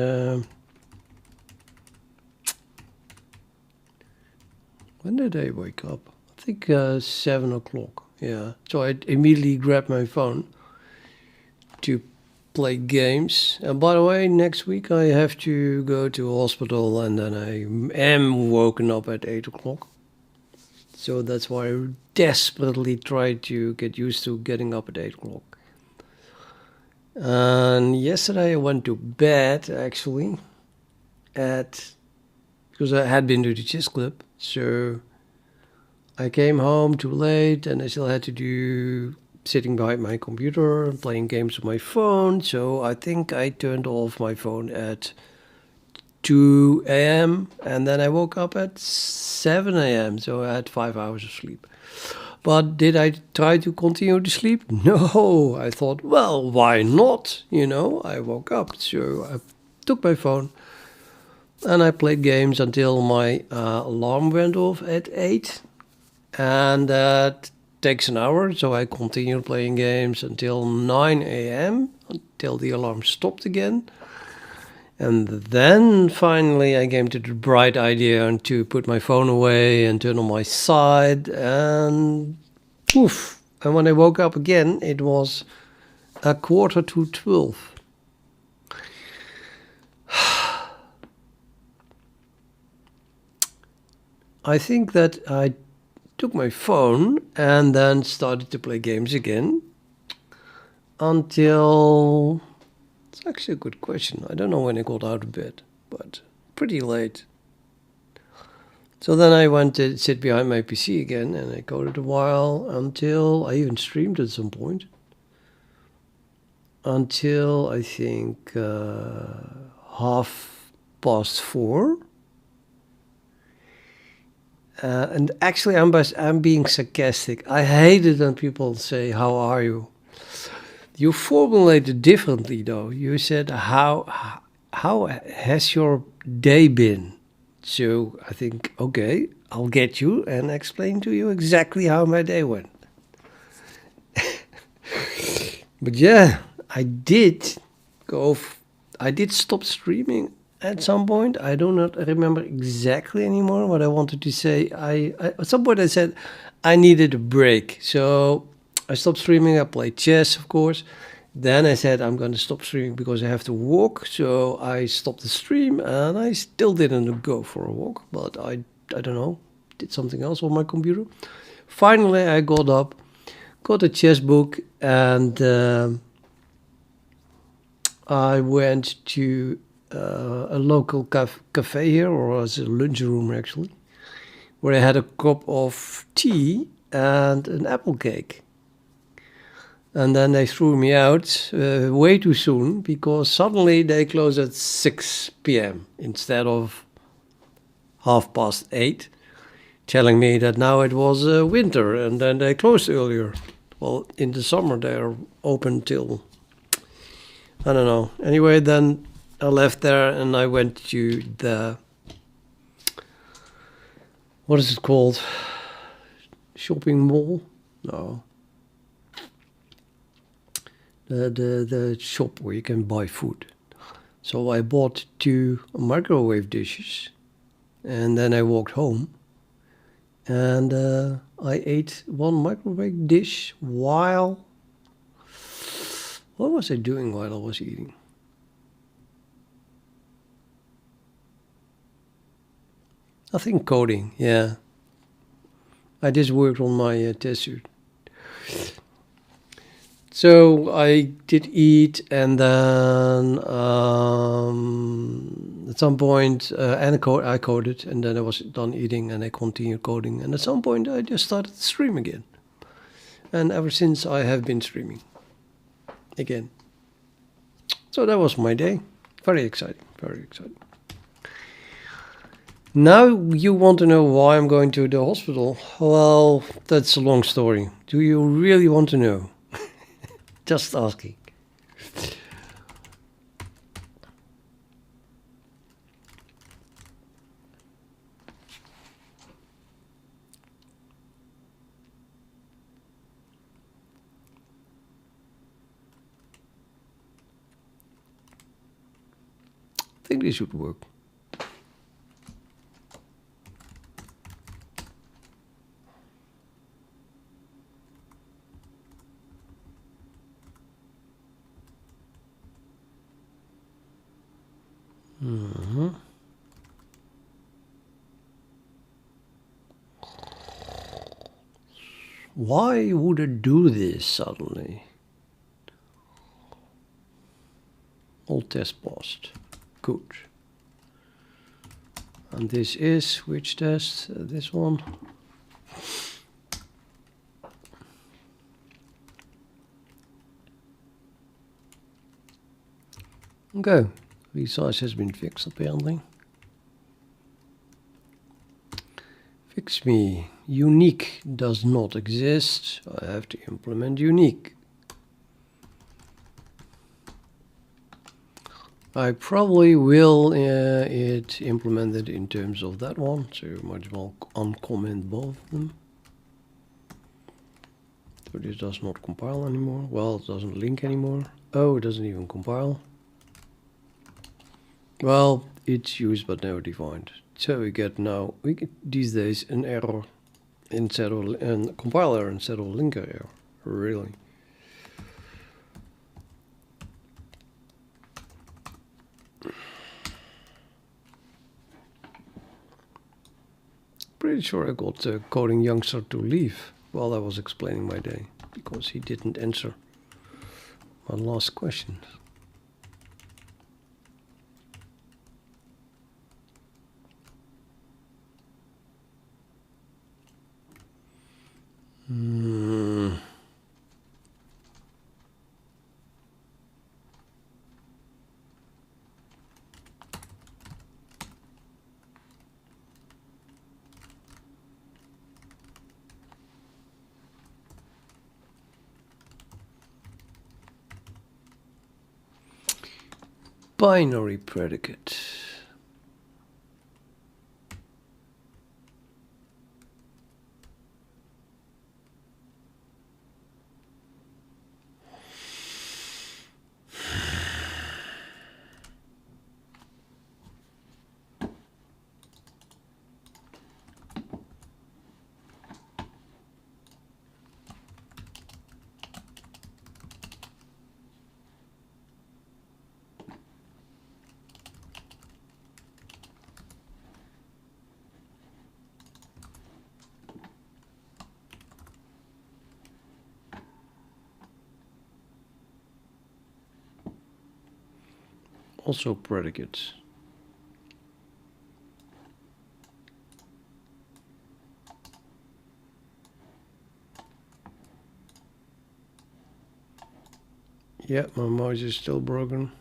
when did I wake up? I think 7 o'clock. Yeah. So I immediately grabbed my phone to play games. And by the way, next week I have to go to a hospital, and then I am woken up at 8 o'clock. So that's why I desperately try to get used to getting up at 8 o'clock. And yesterday I went to bed actually because I had been to the chess club, so I came home too late and I still had to do sitting behind my computer and playing games on my phone. So I think I turned off my phone at 2 a.m. and then I woke up at 7 a.m. So I had 5 hours of sleep. But did I try to continue to sleep? No, I thought, well, why not? You know, I woke up, so I took my phone and I played games until my alarm went off at 8. And at takes an hour, so I continued playing games until 9 a.m. until the alarm stopped again. And then finally I came to the bright idea to put my phone away and turn on my side, and poof. And when I woke up again, it was 11:45. I think that I took my phone and then started to play games again until... It's actually a good question. I don't know when I got out of bed, but pretty late. So then I went to sit behind my PC again and I coded a while until I even streamed at some point. Until I think 4:30. And actually, I'm being sarcastic. I hate it when people say, "How are you?" You formulated differently, though. You said, "How has your day been?" So I think, okay, I'll get you and explain to you exactly how my day went. But yeah, I did stop streaming at some point. I do not remember exactly anymore what I wanted to say. At some point I said I needed a break. So I stopped streaming. I played chess, of course. Then I said I'm going to stop streaming because I have to walk. So I stopped the stream and I still didn't go for a walk. But I don't know, did something else on my computer. Finally, I got up, got a chess book, and I went to a local cafe here, or as a lunchroom actually, where I had a cup of tea and an apple cake. And then they threw me out way too soon because suddenly they closed at 6 p.m. instead of 8:30, telling me that now it was winter and then they closed earlier. Well, in the summer they're open till, I don't know. Anyway, then I left there and I went to the, what is it called? Shopping mall? No. The shop where you can buy food. So I bought 2 microwave dishes and then I walked home and I ate 1 microwave dish while... What was I doing while I was eating? I think coding, yeah. I just worked on my testsuite. So I did eat, and then at some point, I coded, and then I was done eating, and I continued coding. And at some point, I just started to stream again. And ever since, I have been streaming again. So that was my day. Very exciting, very exciting. Now you want to know why I'm going to the hospital. Well, that's a long story. Do you really want to know? Just asking. I think this should work. Why would it do this suddenly? All test passed. Good. And this is which test? This one. Okay. Resize has been fixed apparently. Fix me. Unique does not exist. I have to implement unique. I probably will it implemented in terms of that one, so might as well uncomment both of them. but it does not compile anymore. Well, it doesn't link anymore. Oh, it doesn't even compile. Well, it's used but never defined. So we get these days an error instead of a compile error instead of a linker error. Really. Pretty sure I got the coding youngster to leave while I was explaining my day because he didn't answer my last question. Binary predicate. Also predicates. Yeah, my mouse is still broken.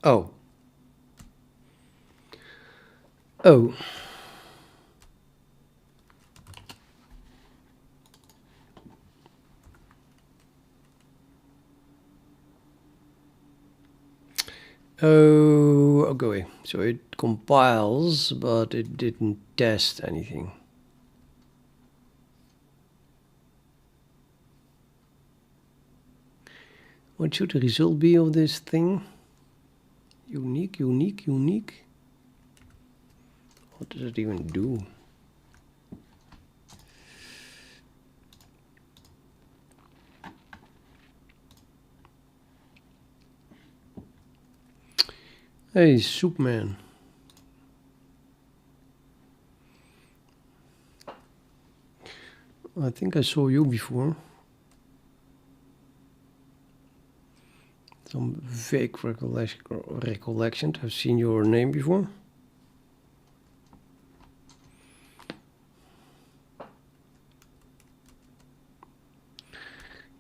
Oh. Oh. Oh, okay. So it compiles, but it didn't test anything. What should the result be of this thing? Unique, unique, unique. What does it even do? Hey, Soup Man. I think I saw you before. Some vague recollection to have seen your name before.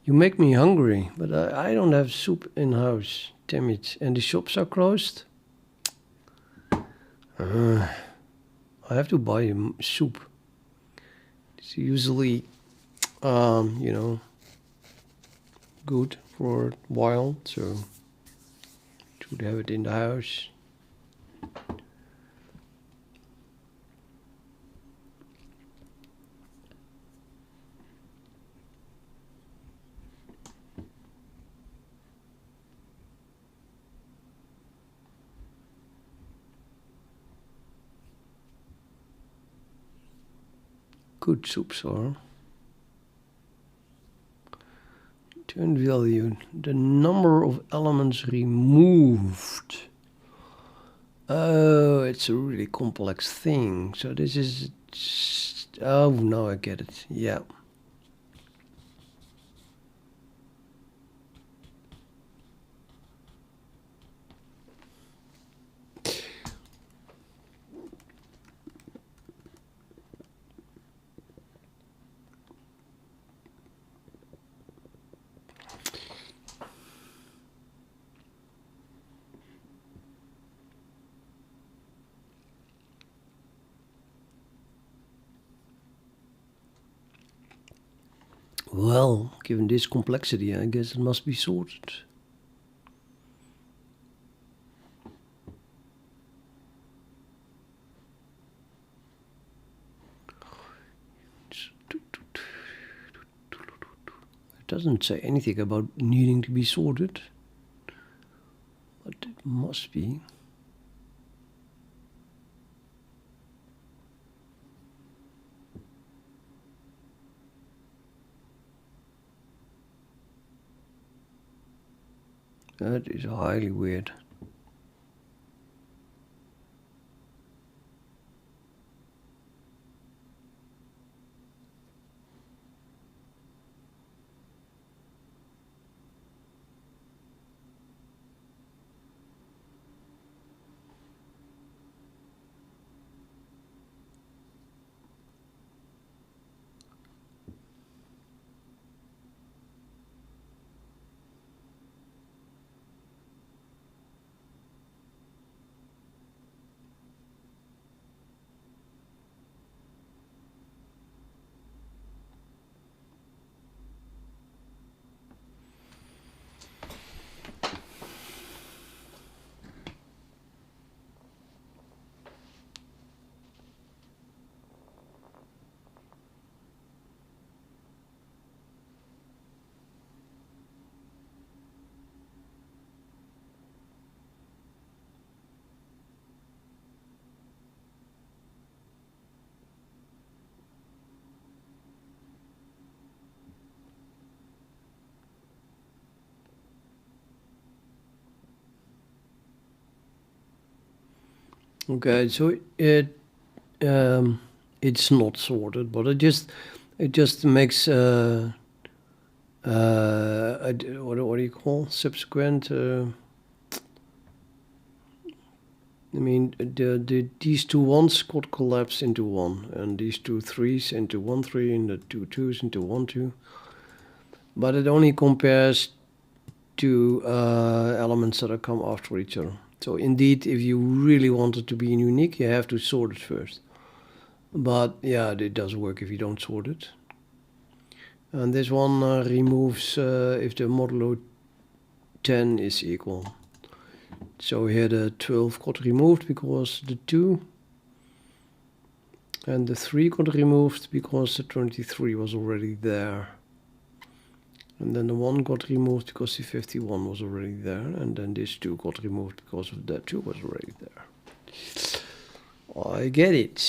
You make me hungry, but I don't have soup in house. Damn it. And the shops are closed. I have to buy soup. It's usually, you know, good for a while, so Should have it in the house. Good soups are. Return value, the number of elements removed. Oh, it's a really complex thing. So this is, oh, now I get it. Yeah. Well, given this complexity, I guess it must be sorted. It doesn't say anything about needing to be sorted, but it must be. That is highly weird. Okay, so it's not sorted, but it just makes what do you call subsequent? I mean, these two ones got collapsed into one, and these two threes into 1 3, and the two twos into 1 2. But it only compares to elements that are come after each other. So indeed, if you really want it to be unique, you have to sort it first. But yeah, it does work if you don't sort it. And this one removes if the modulo 10 is equal. So here the 12 got removed because the 2, and the 3 got removed because the 23 was already there. And then the 1 got removed because the 51 was already there, and then this 2 got removed because of that 2 was already there. I get it.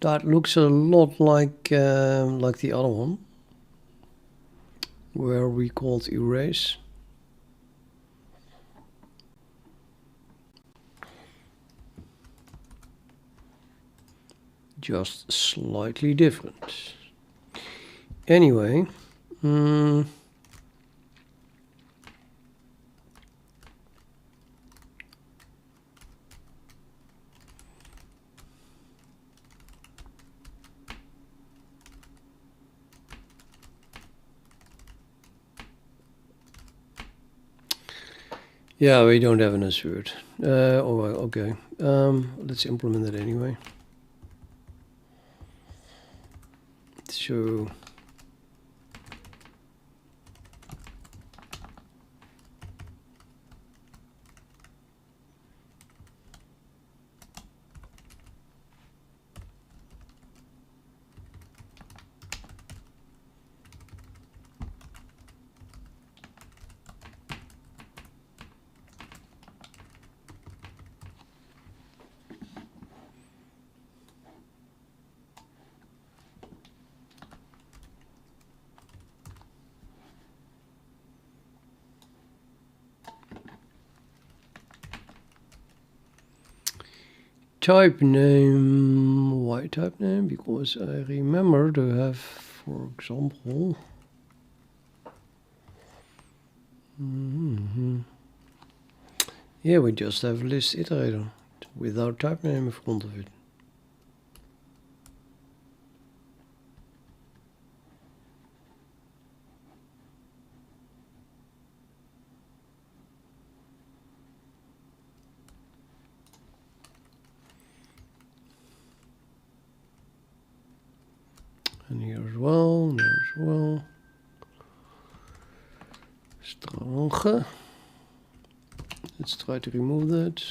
That looks a lot like the other one, where we called erase. Just slightly different. Anyway, yeah, we don't have an insert. Oh, okay. Let's implement it anyway. So type name. Why type name? Because I remember to have, for example, yeah, we just have list iterator without type name in front of it. And here as well, and here as well. Strange. Let's try to remove that.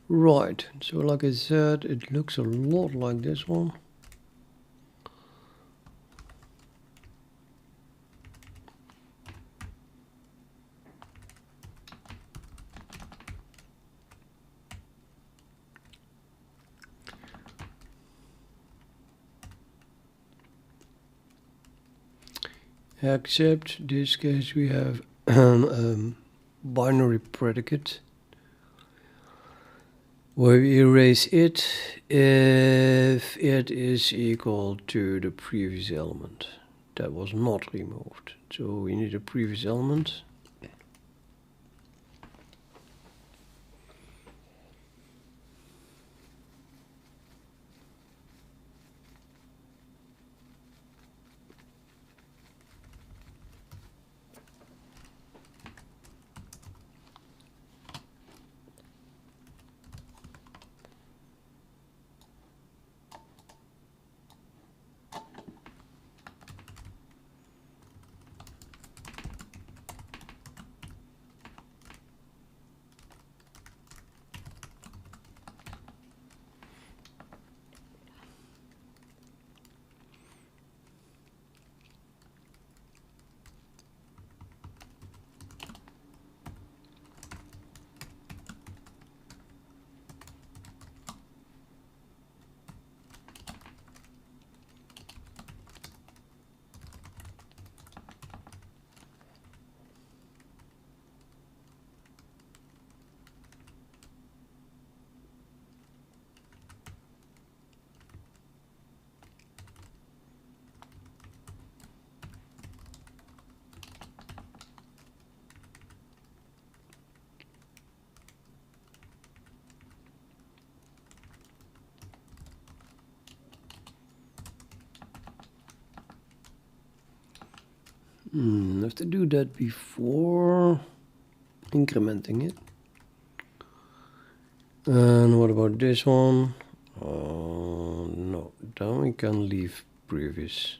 Right, so like I said, it looks a lot like this one. Except this case we have binary predicate where we erase it if it is equal to the previous element that was not removed. So we need a previous element. Have to do that before incrementing it. And what about this one? No, then we can leave previous.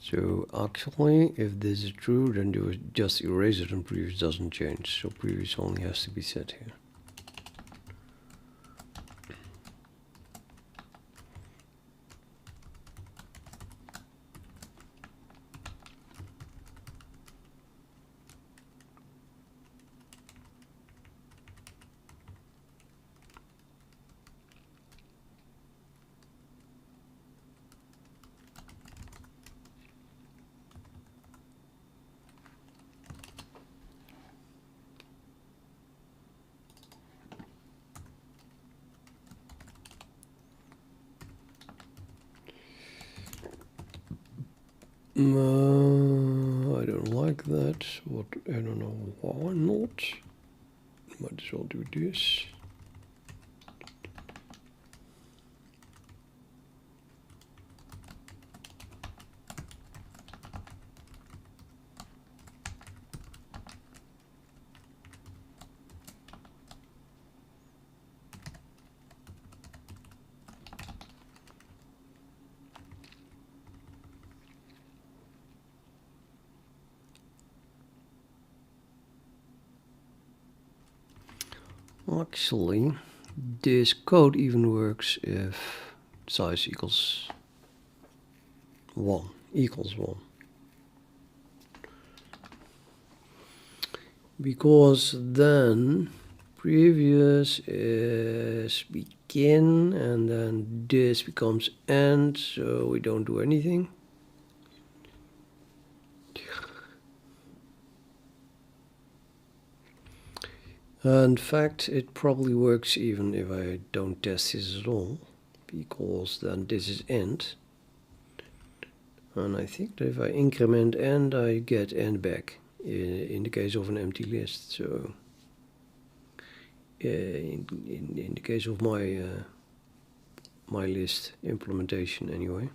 So actually, if this is true, then you just erase it and previous doesn't change. So previous only has to be set here. I don't like that. What, I don't know why not. Might as well do this. Actually, this code even works if size equals 1, equals 1. Because then previous is begin and then this becomes end, so we don't do anything. In fact, it probably works even if I don't test this at all, because then this is end. And I think that if I increment end, I get end back in the case of an empty list. So in the case of my my list implementation anyway.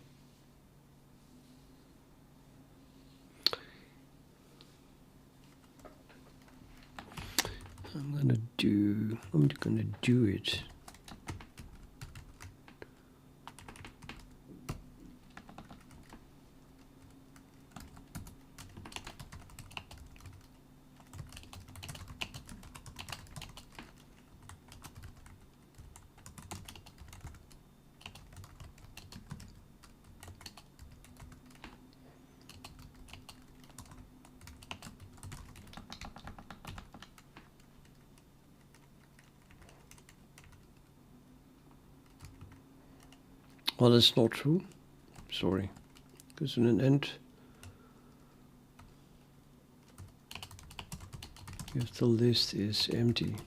I'm gonna do it. Well, that's not true. Sorry, because in an end, if the list is empty.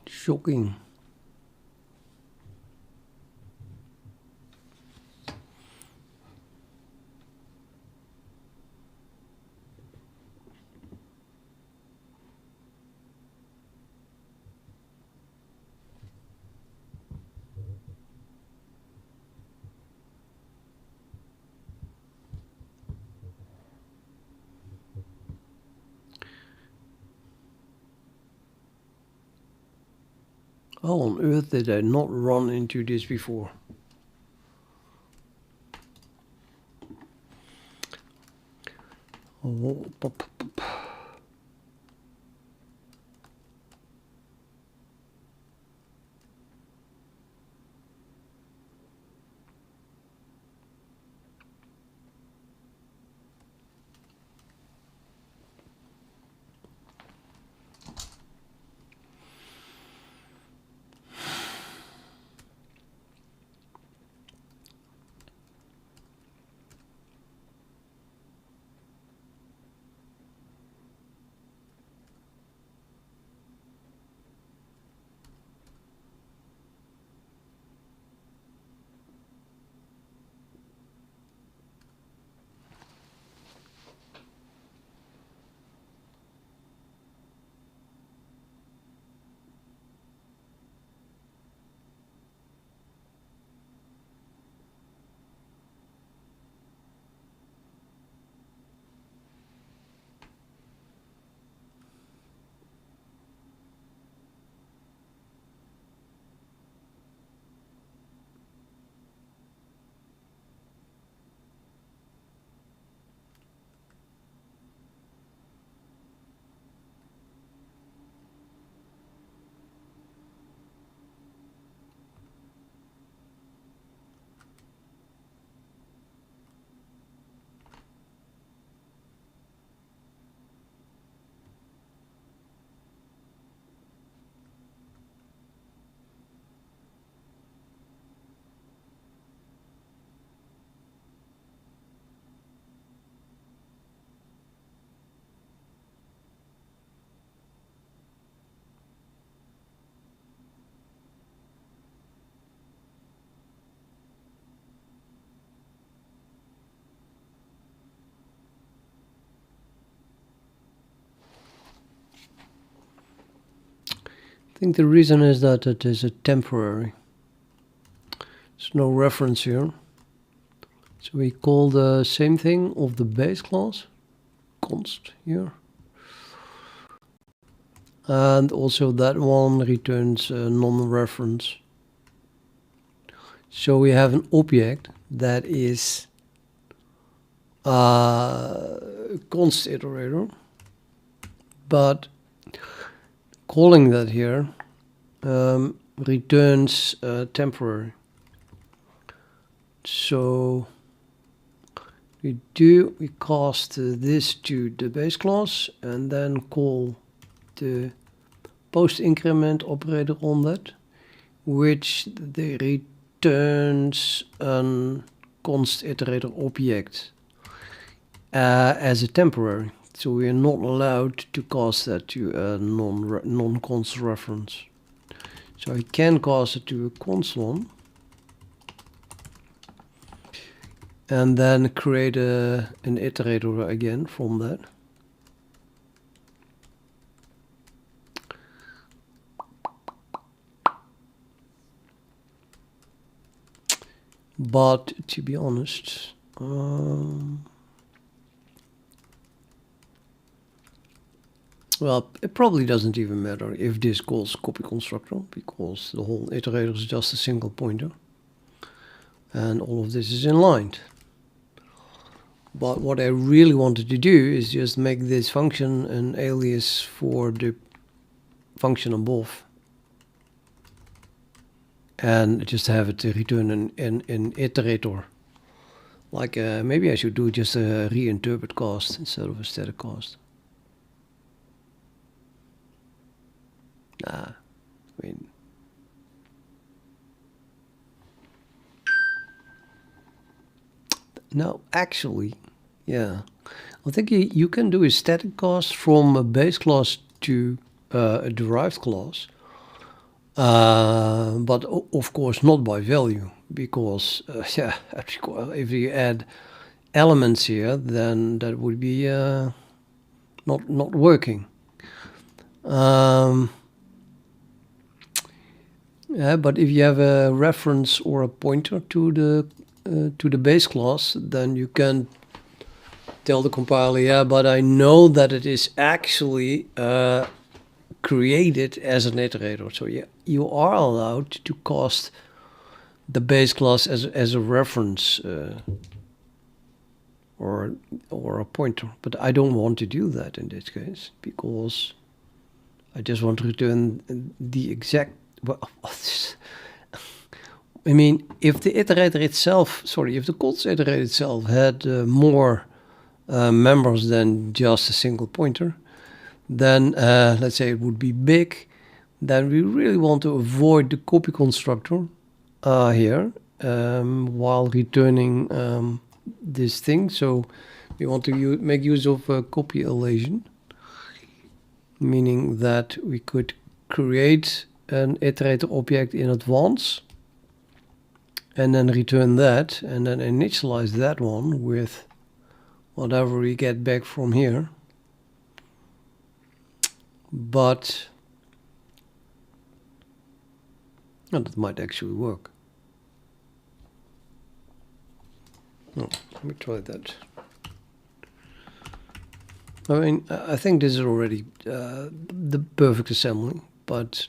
Shocking. How on earth did I not run into this before? Oh, think the reason is that it is a temporary. There's no reference here. So we call the same thing of the base class, const here. And also that one returns a non-reference. So we have an object that is const iterator, but calling that here returns temporary. So we cast this to the base class and then call the post increment operator on that, which they returns a const iterator object as a temporary. So we are not allowed to cast that to a non-const reference. So I can cast it to a const one and then create an iterator again from that. But to be honest, well, it probably doesn't even matter if this calls copy constructor, because the whole iterator is just a single pointer and all of this is inlined. But what I really wanted to do is just make this function an alias for the function above, and just have it return an iterator. Like maybe I should do just a reinterpret cast instead of a static cast. Nah, I mean, no, actually, yeah. I think you can do a static cast from a base class to a derived class. But of course not by value, because yeah, if you add elements here, then that would be not working. Yeah, but if you have a reference or a pointer to the base class, then you can tell the compiler, yeah, but I know that it is actually created as an iterator. So yeah, you are allowed to cast the base class as a reference or a pointer, but I don't want to do that in this case, because I just want to return the exact. Well, I mean, if the iterator itself, sorry, if the const iterator itself had more members than just a single pointer, then let's say it would be big, then we really want to avoid the copy constructor here while returning this thing. So we want to make use of copy elation, meaning that we could create an iterator object in advance and then return that and then initialize that one with whatever we get back from here. But that might actually work. Oh, let me try that. I mean, I think this is already the perfect assembly, but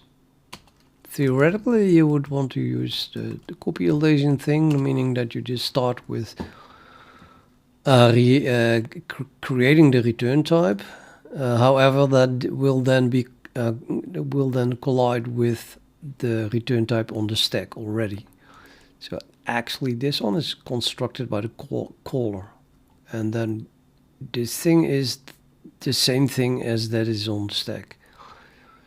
theoretically you would want to use the copy elation thing, meaning that you just start with creating the return type. However, that will then collide with the return type on the stack already. So actually this one is constructed by the caller, and then this thing is the same thing as that is on the stack.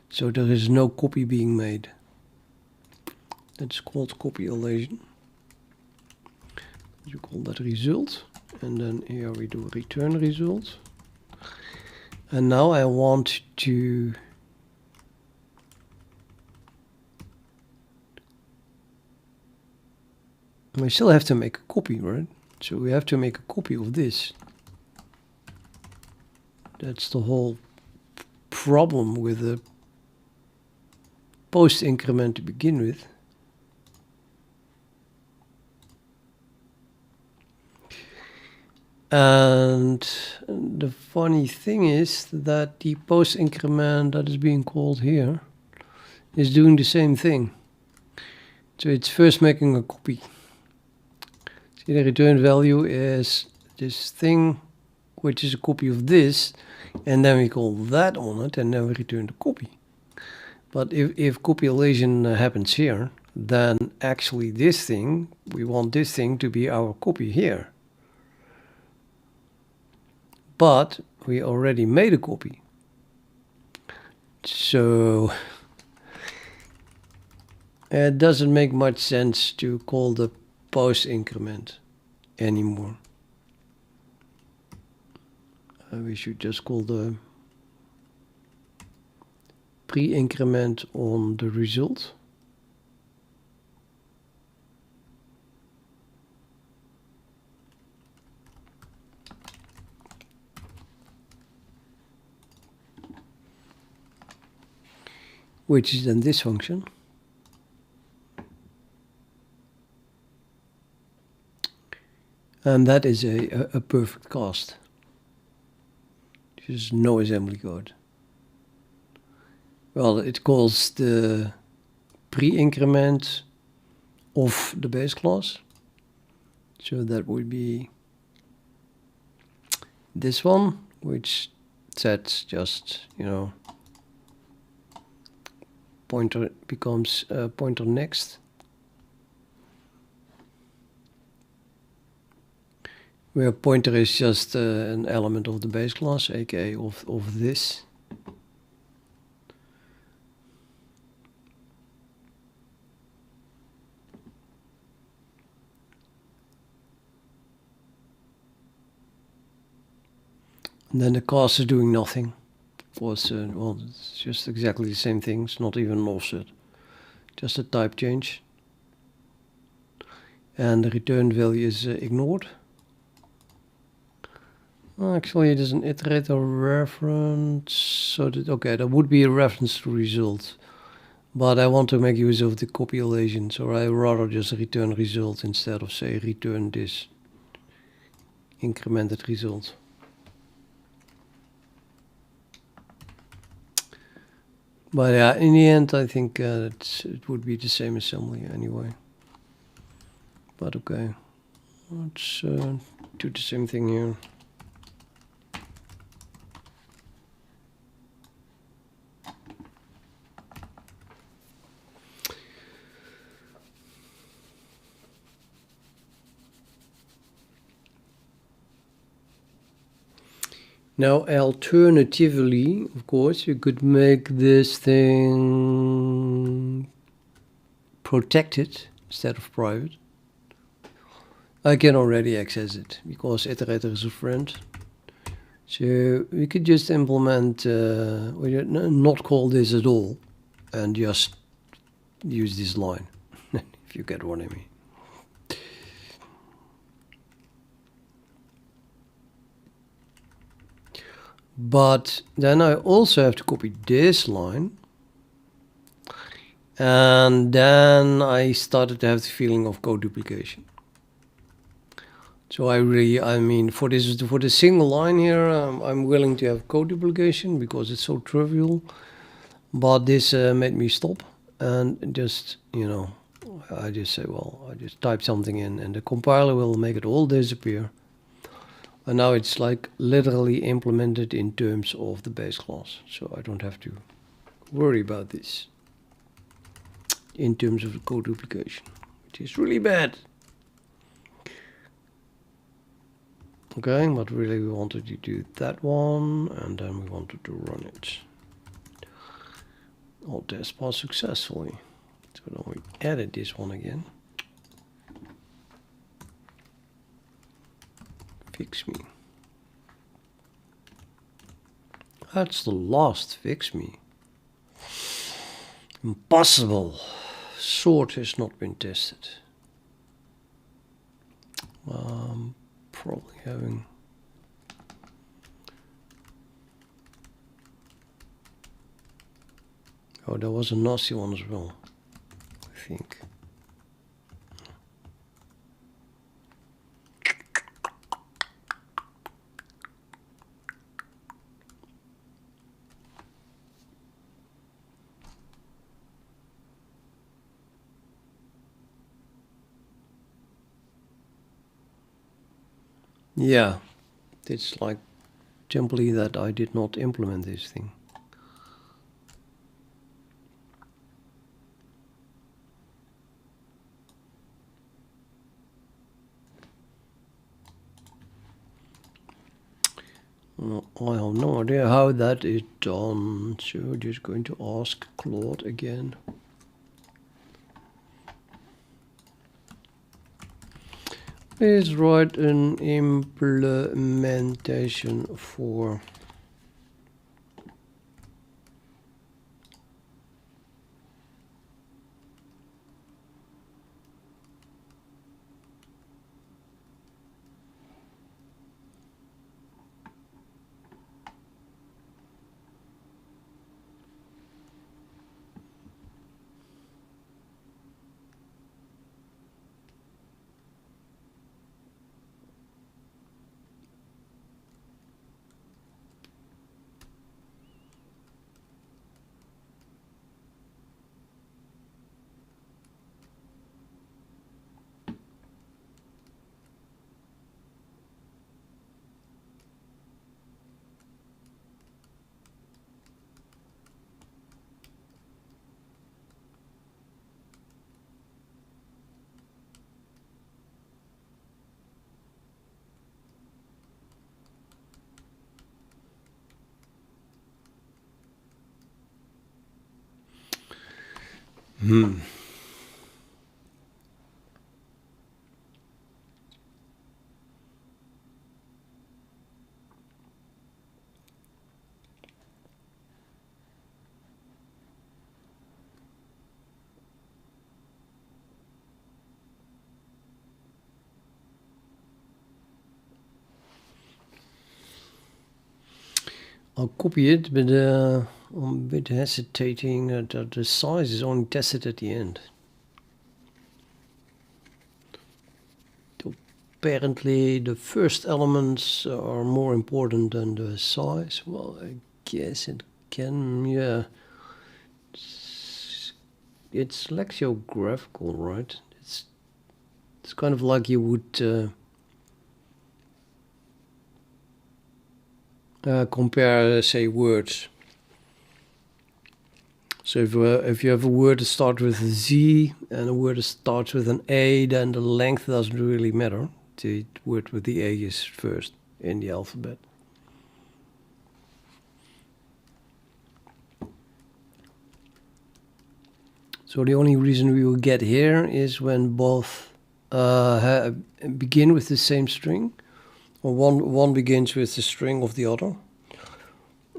So there is no copy being made. That's called copy elation. You call that result, and then here we do return result. And now I want to we still have to make a copy, right? So we have to make a copy of this. That's the whole problem with the post increment to begin with. And the funny thing is that the post increment that is being called here is doing the same thing. So it's first making a copy. See, the return value is this thing, which is a copy of this, and then we call that on it, and then we return the copy. But if copulation happens here, then actually this thing, we want this thing to be our copy here. But we already made a copy. So it doesn't make much sense to call the post increment anymore. We should just call the pre-increment on the result. Which is then this function. And that is a perfect cast. There's no assembly code. Well, it calls the pre-increment of the base class. So that would be this one, which sets just, you know, pointer becomes pointer next. Where pointer is just an element of the base class, aka of this. And then the cast is doing nothing. Was well, it's just exactly the same thing. It's not even an offset, just a type change. And the return value is ignored. Actually, it is an iterator reference, so that, okay, that would be a reference to result. But I want to make use of the copulation, so I rather just return result instead of say return this incremented result. But yeah, in the end, I think it would be the same assembly anyway. But okay, let's do the same thing here. Now, alternatively, of course, you could make this thing protected instead of private. I can already access it because iterator is a friend. So we could just implement, not call this at all, and just use this line, if you get what I mean. But then I also have to copy this line. And then I started to have the feeling of code duplication. So I mean, for the single line here, I'm willing to have code duplication because it's so trivial. But this made me stop and just, you know, I just say, well, I just type something in and the compiler will make it all disappear. And now it's like literally implemented in terms of the base class. So I don't have to worry about this in terms of the code duplication, which is really bad. Okay, but really we wanted to do that one, and then we wanted to run it. All tests passed successfully. So then we edit this one again. Fix me. That's the last fix me. Impossible. Sort has not been tested. Probably having... Oh, there was a nasty one as well, I think. Yeah, it's like simply that I did not implement this thing. No, I have no idea how that is done, so just going to ask Claude again. Please write an implementation for I'll copy it, but I'm a bit hesitating that the size is only tested at the end. Apparently the first elements are more important than the size. Well, I guess it can, yeah. It's lexicographical, right? It's kind of like you would compare, say, words. So if you have a word that starts with a Z and a word that starts with an A, then the length doesn't really matter. The word with the A is first in the alphabet. So the only reason we will get here is when both begin with the same string, or one begins with the string of the other,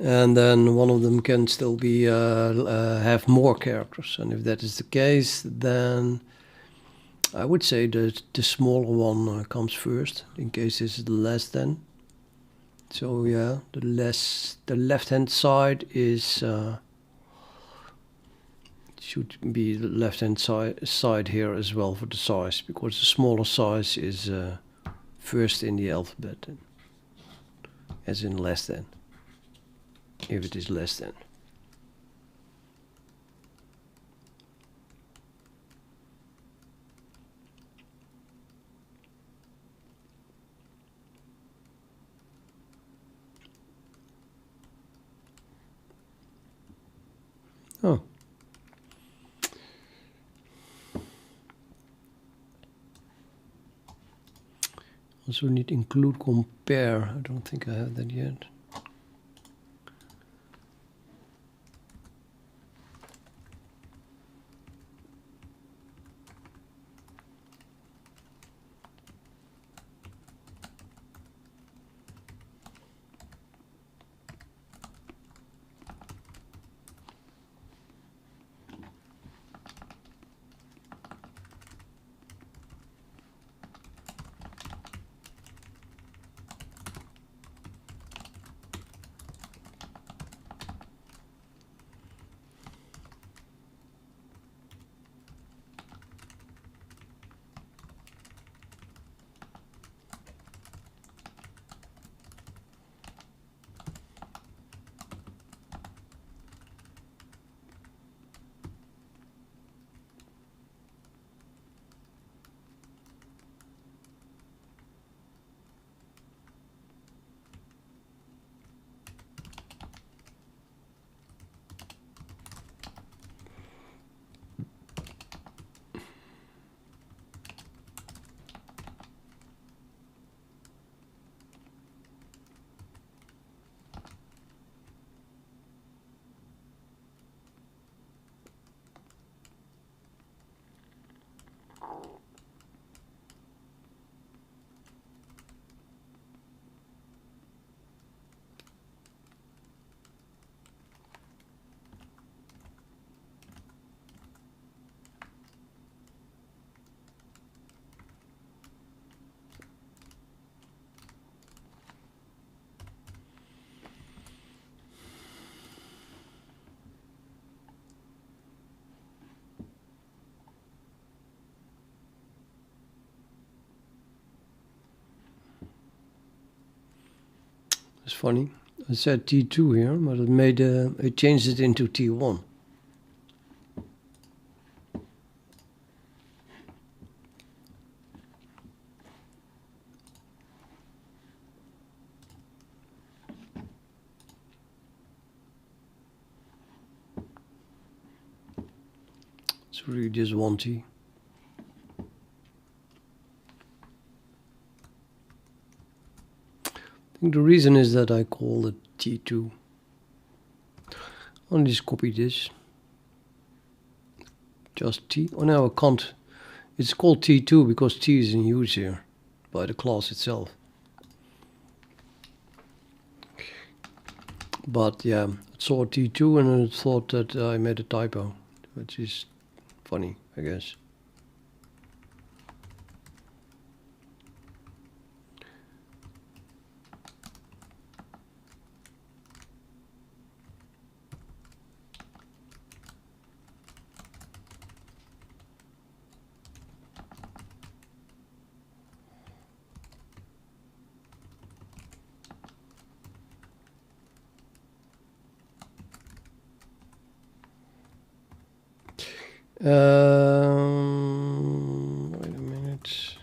and then one of them can still be have more characters. And if that is the case, then I would say that the smaller one comes first, in case this is less than. So yeah, the left-hand side is should be the left-hand side here as well for the size, because the smaller size is first in the alphabet, as in less than, if it is less than. Oh. Also need include compare. I don't think I have that yet. It's funny. I said T2 here, but it changed it into T1. It's really just one T. I think the reason is that I call it T2. I'll just copy this. Just T. Oh no, I can't. It's called T2 because T is in use here by the class itself. But yeah, it saw T2 and it thought that I made a typo, which is funny, I guess. Wait a minute.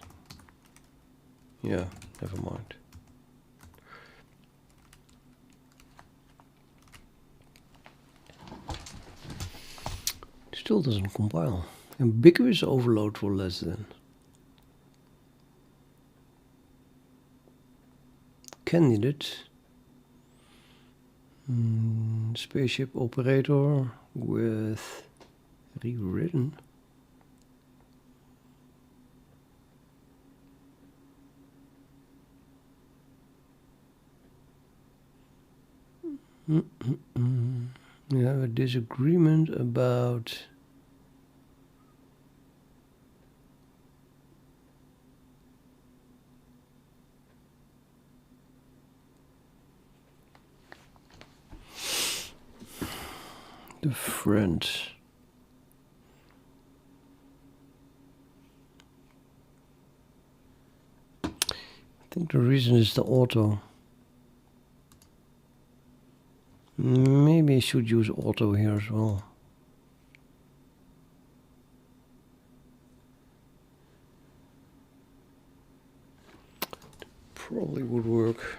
Yeah, never mind. Still doesn't compile. Ambiguous overload for less than. Candidate. Spaceship operator with rewritten. We have a disagreement about the friend. I think the reason is the auto. Maybe I should use auto here as well. Probably would work.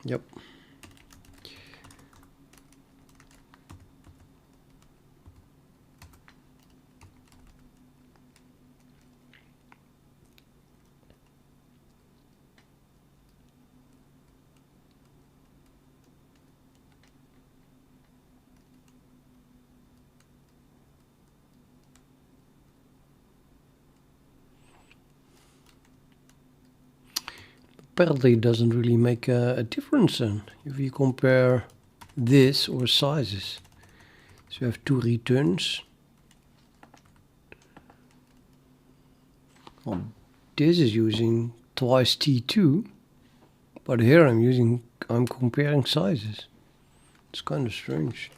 Yep. Apparently it doesn't really make a difference then if you compare this or sizes. So you have two returns. Well, this is using twice T2, but here I'm comparing sizes. It's kind of strange.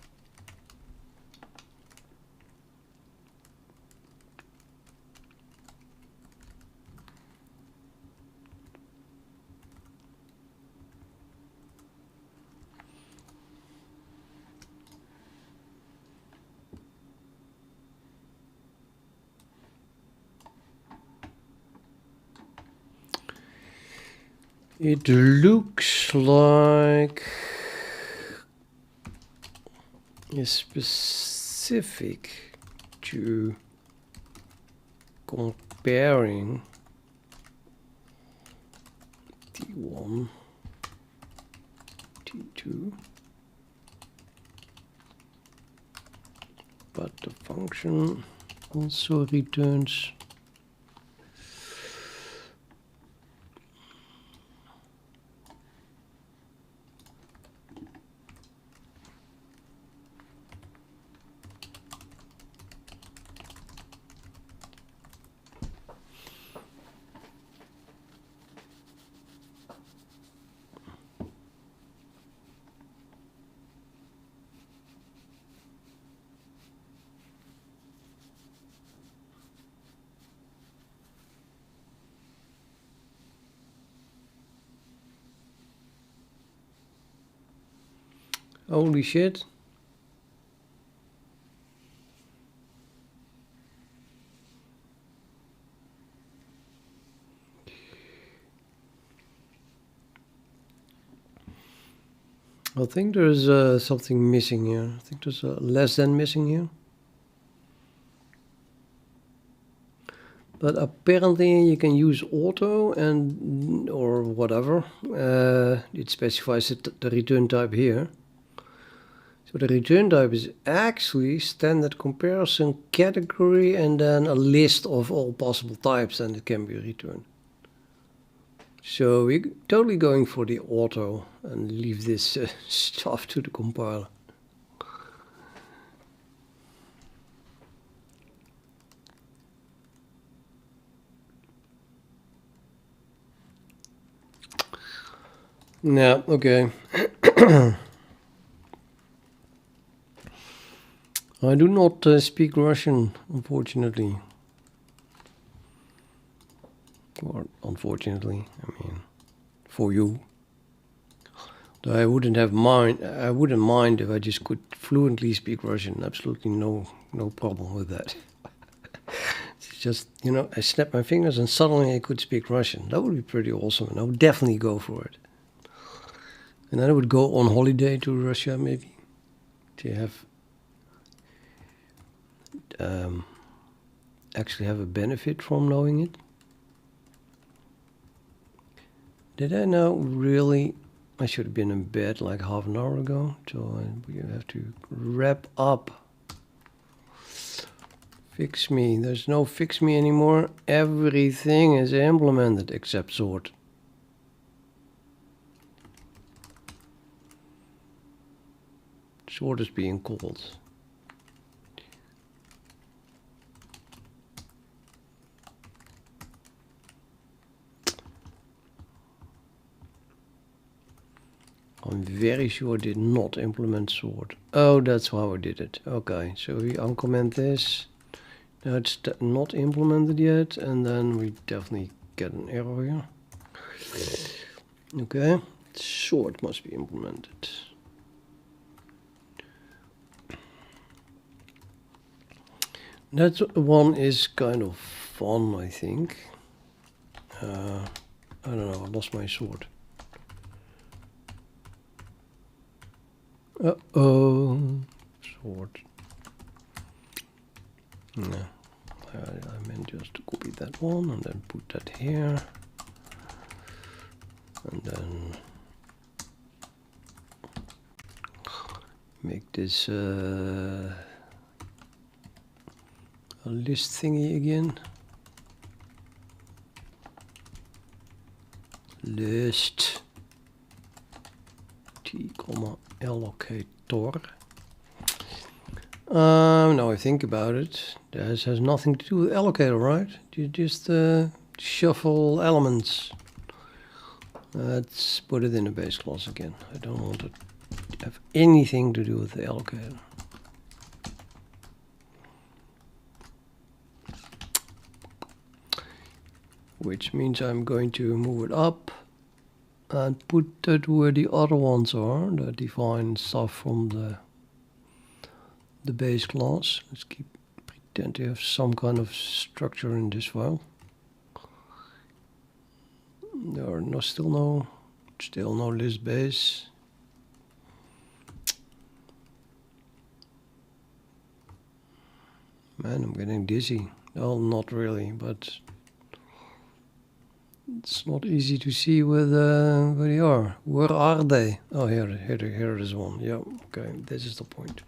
It looks like is specific to comparing T1, T2, but the function also returns Holy shit. I think there's something missing here. I think there's a less than missing here. But apparently you can use auto and or whatever. It specifies the return type here. So the return type is actually standard comparison category and then a list of all possible types, and it can be returned. So we're totally going for the auto and leave this stuff to the compiler. Yeah, okay. I do not speak Russian, unfortunately. Or unfortunately, I mean, for you. Though I wouldn't mind if I just could fluently speak Russian. Absolutely no problem with that. It's just, you know, I snap my fingers and suddenly I could speak Russian. That would be pretty awesome, and I would definitely go for it. And then I would go on holiday to Russia, maybe, to have actually have a benefit from knowing it. Did I know really? I should have been in bed like half an hour ago, so we have to wrap up. Fix me. There's no fix me anymore. Everything is implemented except sort. Sort is being called. I'm very sure I did not implement sort. Oh, that's how I did it. Okay, so we uncomment this. Now it's not implemented yet, and then we definitely get an error here. Okay, sort must be implemented. That one is kind of fun, I think. I don't know, I lost my sort. Uh-oh, sort. No, I meant just to copy that one and then put that here. And then make this a list thingy again. List t, allocator. Now I think about it, this has nothing to do with allocator, right? You just shuffle elements. Let's put it in a base class again. I don't want to have anything to do with the allocator. Which means I'm going to move it up and put that where the other ones are, the define stuff from the base class. Let's pretend to have some kind of structure in this file. There are still no list base. Man, I'm getting dizzy. Well, not really, but it's not easy to see where they are. Where are they? Oh, here is one. Yeah, okay, this is the point.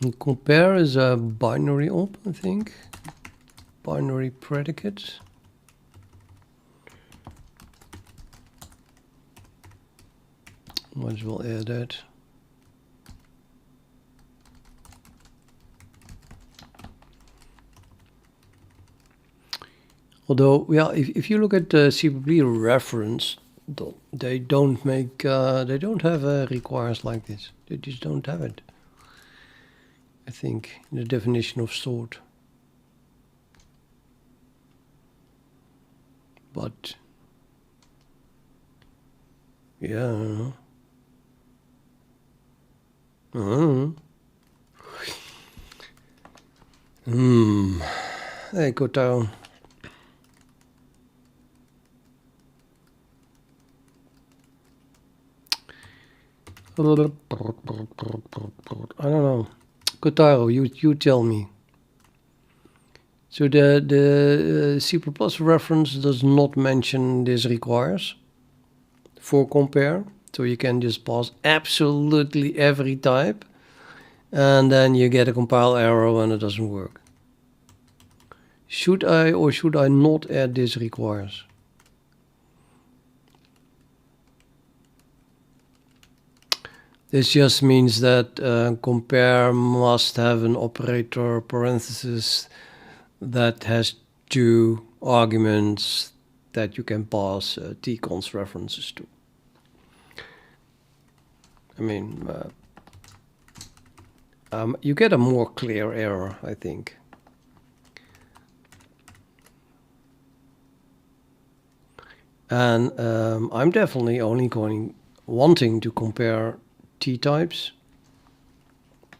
And compare is a binary op, I think. Binary predicate. Might as well add that. Although, yeah, if you look at the CPP reference, they don't have requires like this. They just don't have it. I think in the definition of sort. But Yeah, I don't know. Hey, go down. I don't know. Kotaro, you tell me. So the C++ reference does not mention this requires for compare. So you can just pass absolutely every type, and then you get a compile error and it doesn't work. Should I or should I not add this requires? This just means that compare must have an operator parenthesis that has two arguments that you can pass tcons references to. I mean, you get a more clear error, I think. And I'm definitely only wanting to compare t-types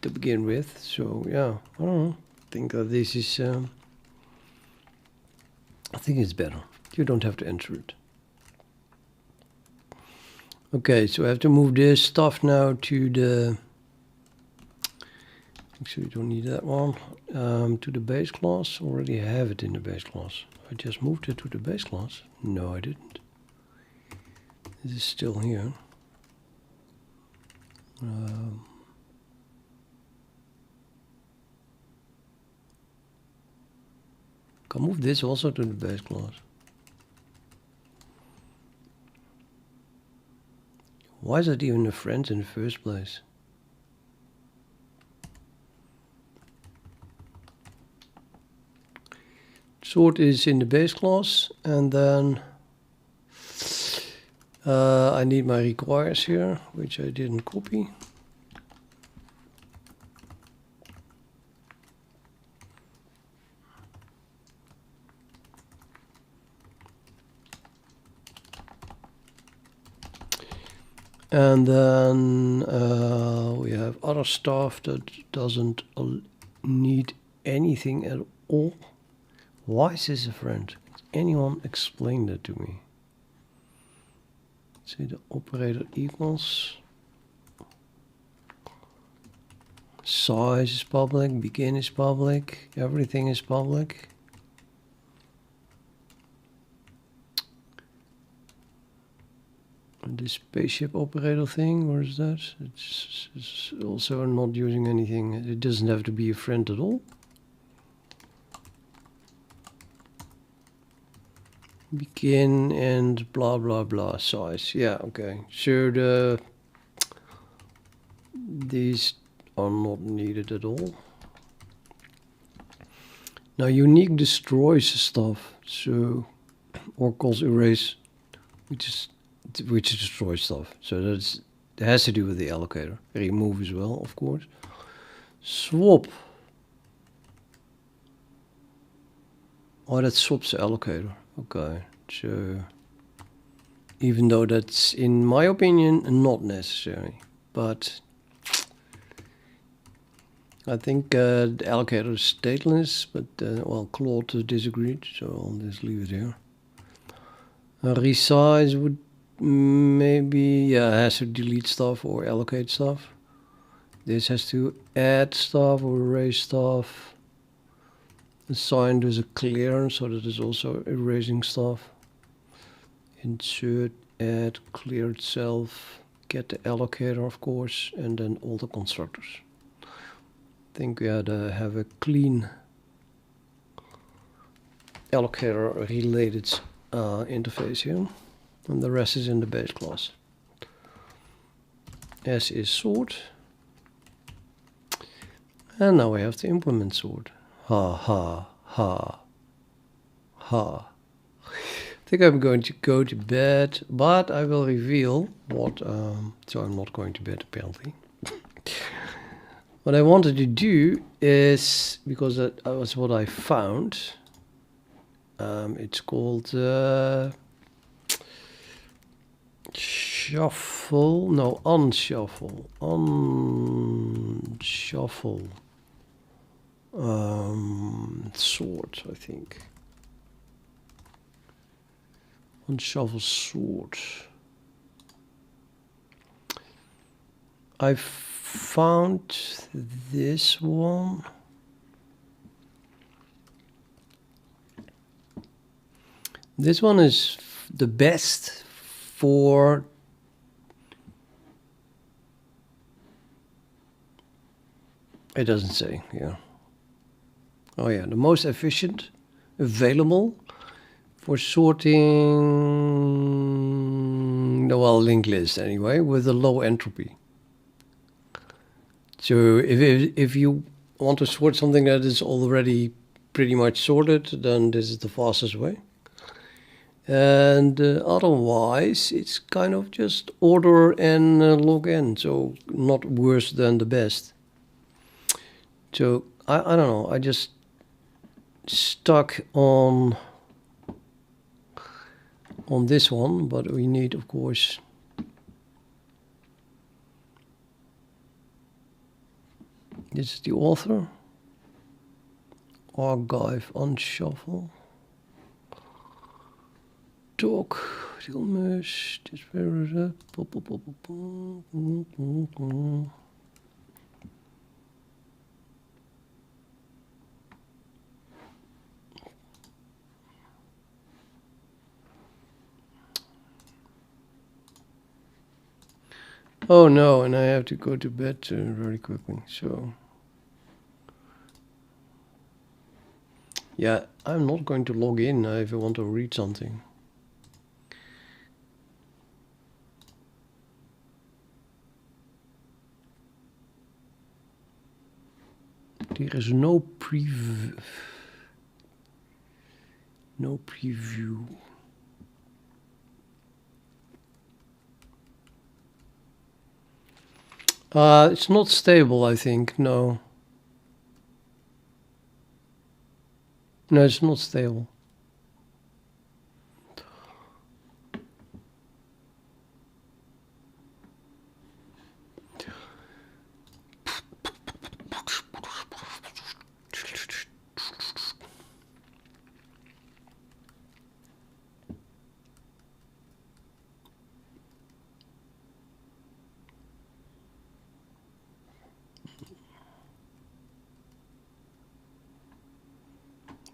to begin with. So yeah, I don't know. I think that this is, I think it's better. You don't have to enter it. Okay, so I have to move this stuff now to the, actually we don't need that one, to the base class. Already have it in the base class. I just moved it to the base class. No, I didn't. This is still here. Can move this also to the base class. Why is it even a friend in the first place? Sort is in the base class, and then I need my requires here, which I didn't copy. And then we have other stuff that doesn't need anything at all. Why is this a friend? Can anyone explain that to me? Say the operator equals. Size is public, begin is public, everything is public. This spaceship operator thing, where is that? It's also not using anything. It doesn't have to be a friend at all. Begin and blah blah blah size. Yeah, okay. So these are not needed at all. Now unique destroys stuff, so or calls erase, which destroys stuff. So that has to do with the allocator. Remove as well, of course. Swap. Oh, that swaps the allocator. Okay, so even though that's, in my opinion, not necessary, but I think the allocator is stateless, but well, Claude disagreed, so I'll just leave it here. Resize would maybe, yeah, has to delete stuff or allocate stuff. This has to add stuff or erase stuff. Assign is a clear, so that is also erasing stuff. Insert, add, clear itself, get the allocator, of course, and then all the constructors. I think we had to have a clean allocator related interface here, and the rest is in the base class. S is sort, and now we have to implement sort. Ha ha ha ha. I think I'm going to go to bed, but I will reveal what, so I'm not going to bed apparently. What I wanted to do is, because that was what I found, it's called, shuffle, no, unshuffle, unshuffle, sort, I think. Unshuffle sort. I found this one. This one is the best for it doesn't say, yeah. Oh yeah, the most efficient available for sorting, well, linked list anyway, with a low entropy. So if you want to sort something that is already pretty much sorted, then this is the fastest way. And otherwise, it's kind of just order and log in, so not worse than the best. So I don't know, I just stuck on this one, but we need, of course, this is the author, archive, unshuffle, doc, dealmus, dereferenced, oh no, and I have to go to bed very quickly, so yeah, I'm not going to log in if I want to read something. There is no preview. No preview. It's not stable, I think. No. No, it's not stable.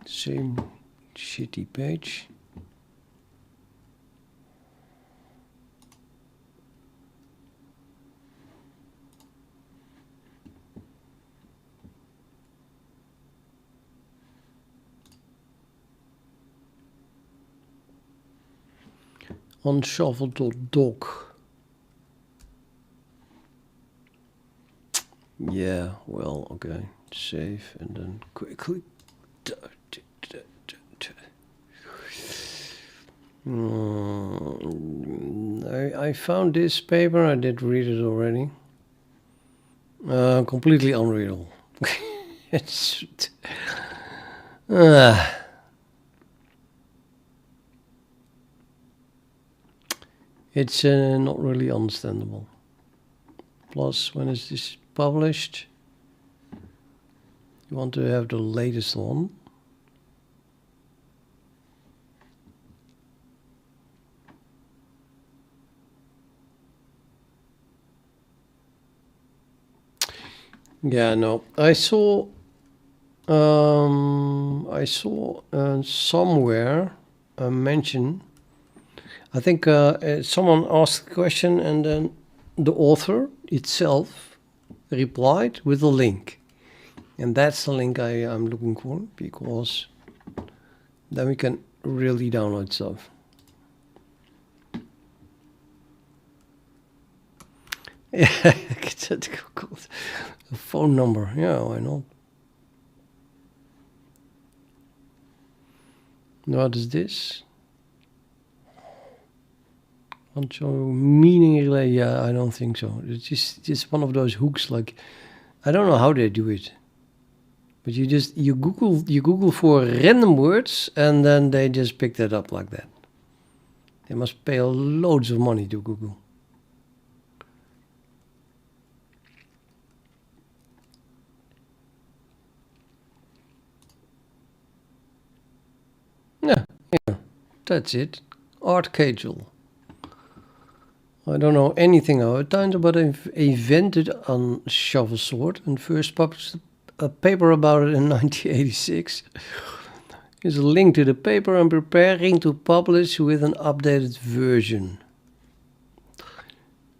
Same shitty page. Unshuffle.doc. Yeah, well, okay. Save and then quickly. I found this paper. I did read it already. Completely unreadable. It's it's not really understandable. Plus, when is this published? You want to have the latest one. Yeah, no. I saw somewhere a mention. I think someone asked a question and then the author itself replied with a link. And that's the link I'm looking for, because then we can really download stuff. Yeah, it's a phone number. Yeah, why not? What is this? Want your meaning relay? Yeah, I don't think so. It's just one of those hooks. Like, I don't know how they do it, but you Google for random words and then they just pick that up like that. They must pay loads of money to Google. That's it. Art casual. I don't know anything about it, but I've invented on shovel sort and first published a paper about it in 1986. Here's a link to the paper I'm preparing to publish with an updated version.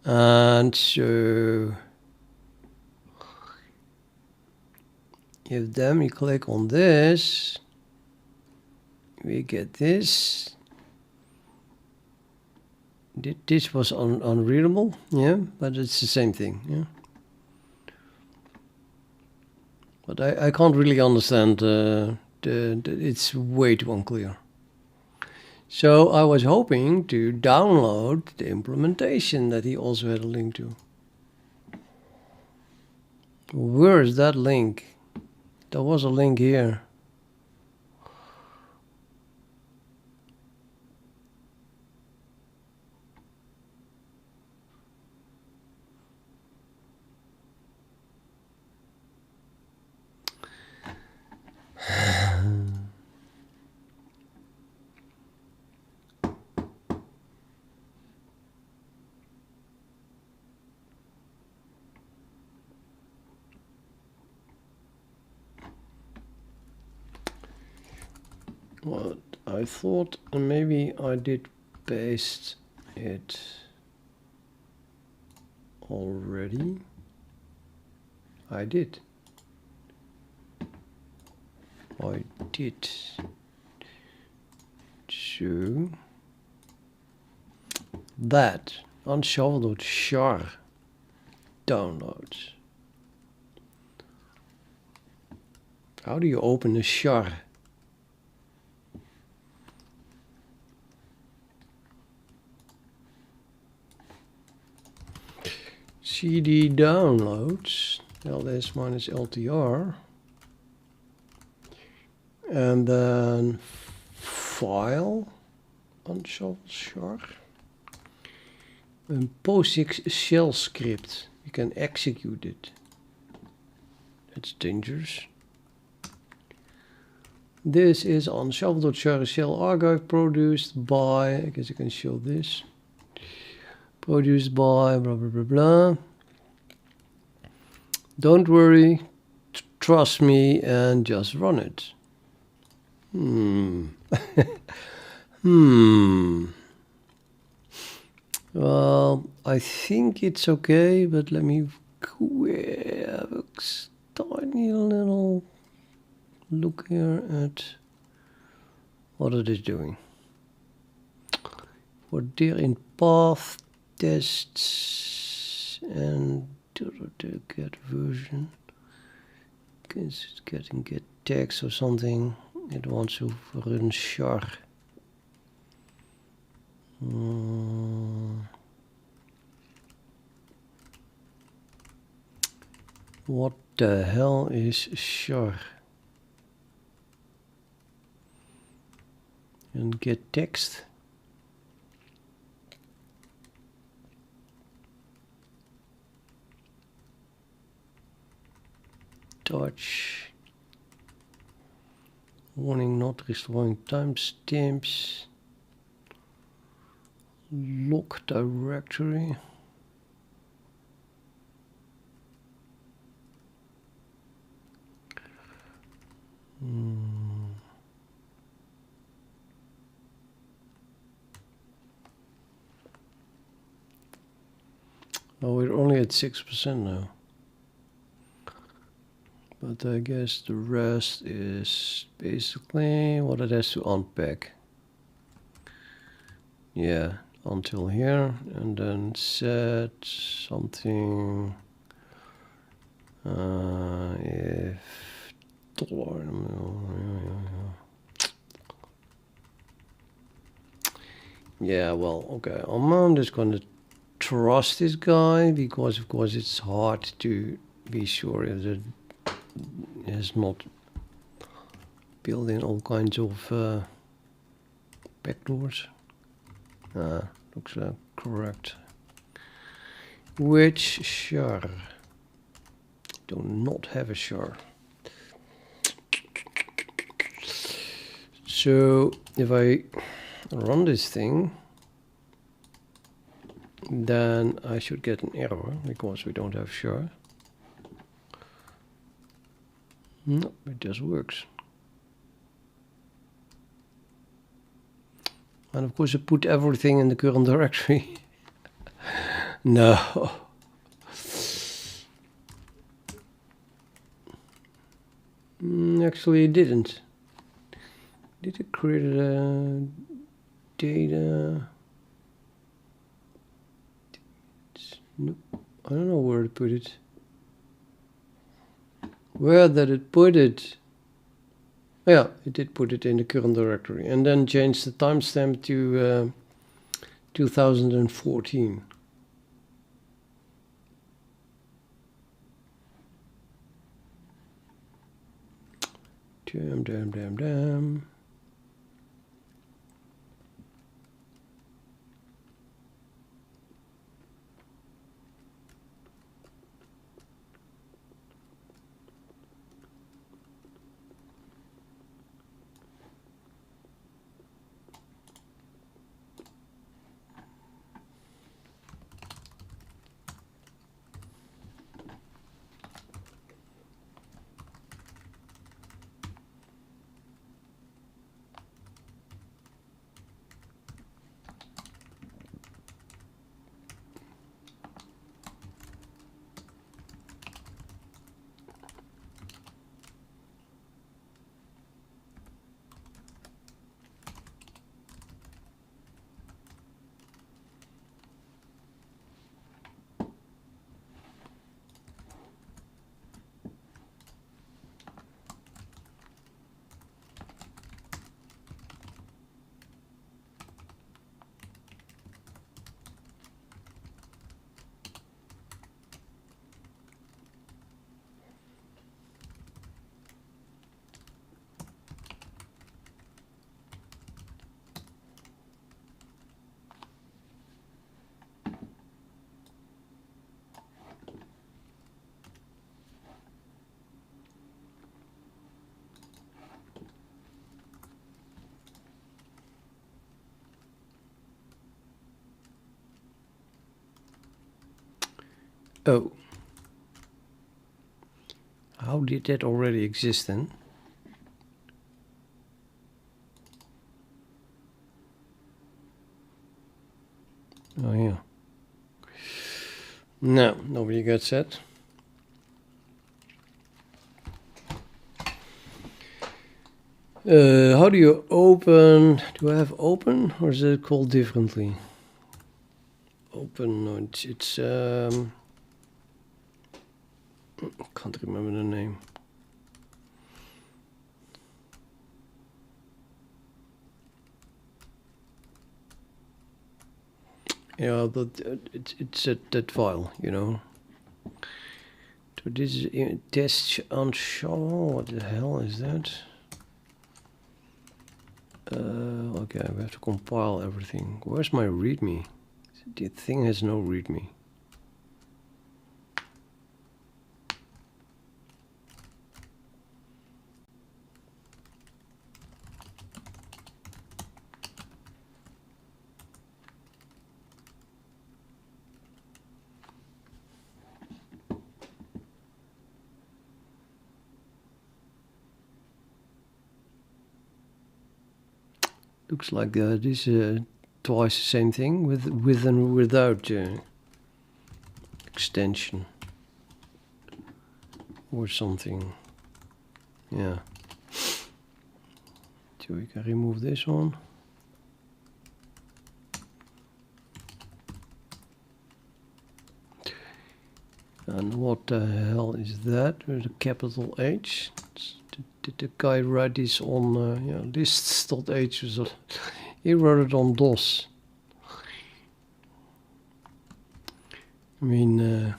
And so if then we click on this, we get this. This was unreadable, yeah, but it's the same thing, yeah. But I can't really understand it's way too unclear. So I was hoping to download the implementation that he also had a link to. Where is that link? There was a link here. What I thought maybe I did paste it already. I did. I did. So that unshovel.char downloads. How do you open a char? cd downloads ls-ltr and then file unshovel char and POSIX shell script. You can execute it. That's dangerous. This is unshovel.char shell archive produced by, I guess I can show this. Produced by blah blah blah blah. Don't worry, trust me and just run it. Well, I think it's okay, but let me have a tiny little look here at what it is doing. For there in path tests and get version, because it's getting get text or something. It wants to run char. What the hell is char? And get text. Touch. Warning not restoring timestamps. Lock directory. Oh, we're only at 6% now. But I guess the rest is basically what it has to unpack. Yeah, until here, and then set something if yeah, well, okay, I'm just gonna trust this guy because of course it's hard to be sure if it is not built in all kinds of backdoors. Looks correct. Which char? Do not have a char. So if I run this thing, then I should get an error because we don't have sure. No, it just works. And of course I put everything in the current directory. No. Actually it didn't. Did it create a data? No, I don't know where to put it. Where did it put it? Yeah, it did put it in the current directory and then changed the timestamp to 2014. Damn. Oh. How did that already exist then? Oh yeah. No, nobody gets that. How do you open? Do I have open or is it called differently? Open, no, it's can't remember the name. Yeah, but it's that file, you know. So this is test on show. What the hell is that? Okay, we have to compile everything. Where's my README? The thing has no README. Looks like this twice the same thing with and without extension or something. Yeah. So we can remove this one. And what the hell is that with a capital H? Did the guy write this on lists.h? He wrote it on DOS. I mean,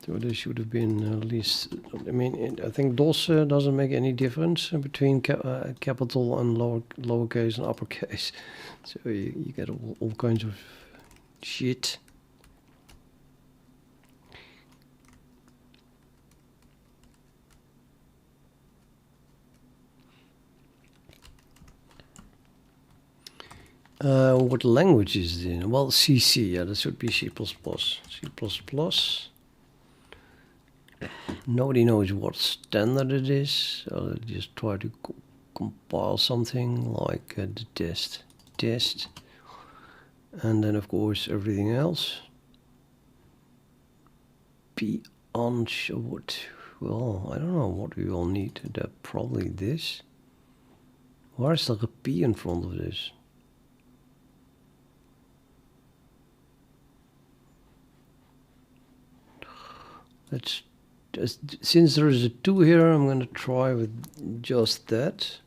so there should have been at least. I mean, I think DOS doesn't make any difference between capital and lowercase and uppercase. So you get all kinds of shit. What language is it in? Well, CC, yeah, that should be C++. C++. Nobody knows what standard it is, so let's just try to compile something like the test, and then of course everything else. P on what? Well, I don't know what we will need. That probably this. Why is there a P in front of this? Let's just, since there is a 2 here, I'm going to try with just that.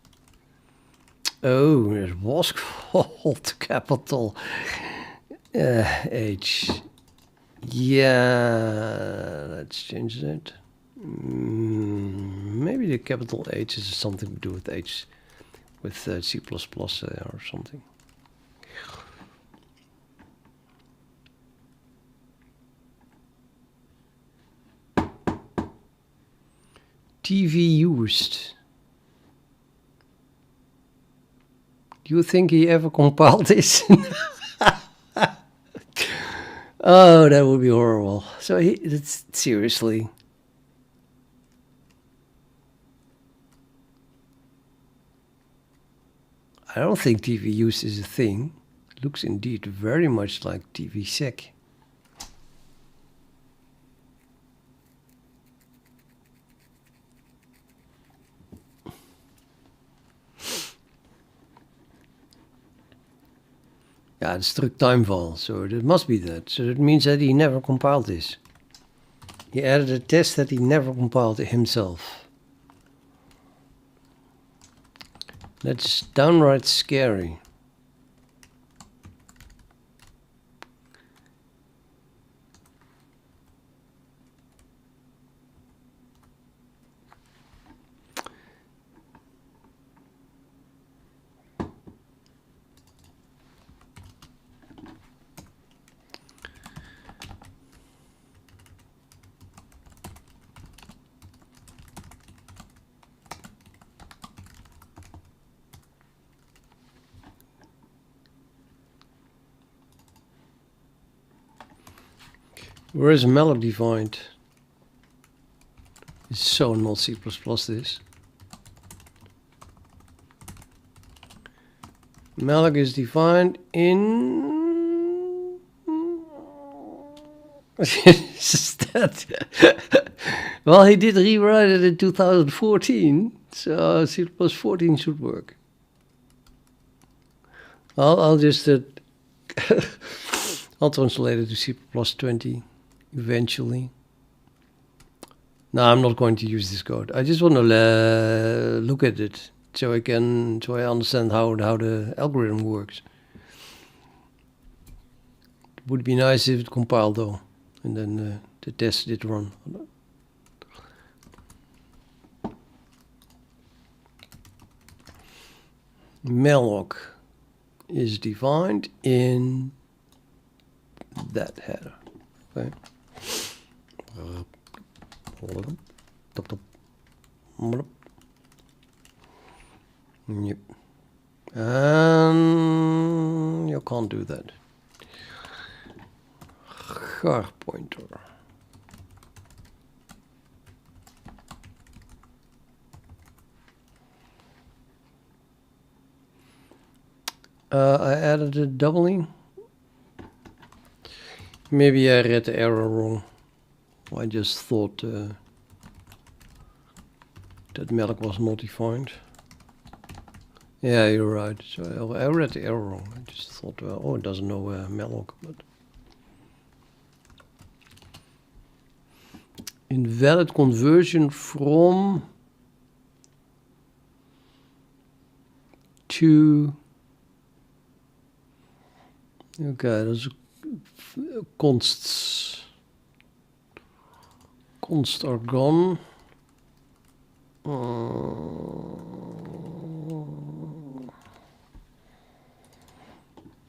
Oh, it was called capital H. Yeah, let's change that. Maybe the capital H is something to do with H, with C++ or something. TV used. Do you think he ever compiled this? Oh, that would be horrible. So it's seriously. I don't think TV used is a thing. It looks indeed very much like TV sec. Yeah, it's struct time file, so it must be that. So that means that he never compiled this. He added a test that he never compiled himself. That's downright scary. Where is malloc defined? It's so not C++ this. Malloc is defined in... Is that? Well, he did rewrite it in 2014, so C++ 14 should work. I'll just I'll translate it to C++ 20 eventually. No, I'm not going to use this code. I just want to look at it so I understand how the algorithm works. It would be nice if it compiled though, and then the test did run. Malloc is defined in that header. Okay. Yep. And you can't do that. Char pointer. I added a doubly. Maybe I read the error wrong. I just thought that malloc was not defined. Yeah, you're right. So I read the error wrong. I just thought, oh, it doesn't know malloc. But invalid conversion from to. Okay, that's consts. Const are gone.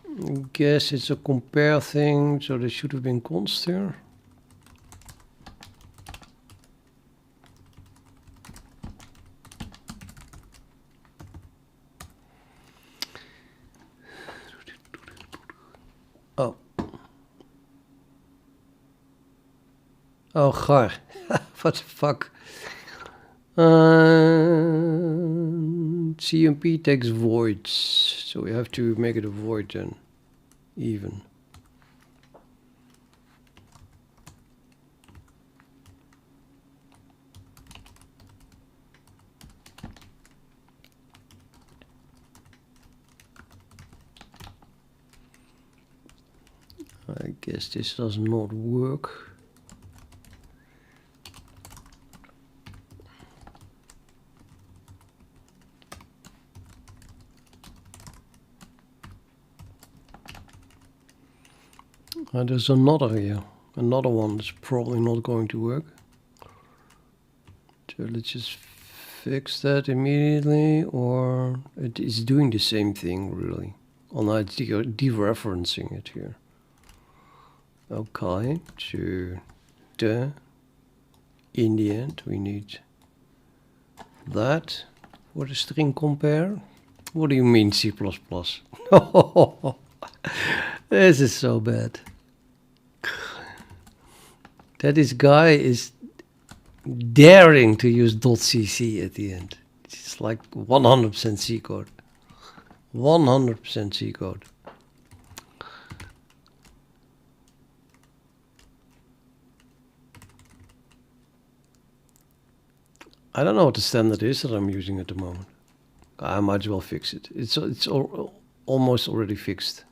I guess it's a compare thing, so there should have been const here. Oh, gar. What the fuck? CMP takes voids, so we have to make it a void then, even. I guess this does not work. There's another here. Another one that's probably not going to work. So let's just fix that immediately, or it is doing the same thing really. Oh no, it's dereferencing it here. Okay, so in the end we need that for the string compare. What do you mean C++? This is so bad. That this guy is daring to use .cc at the end. It's like 100% C code. 100% C code. I don't know what the standard is that I'm using at the moment. I might as well fix it. It's almost already fixed.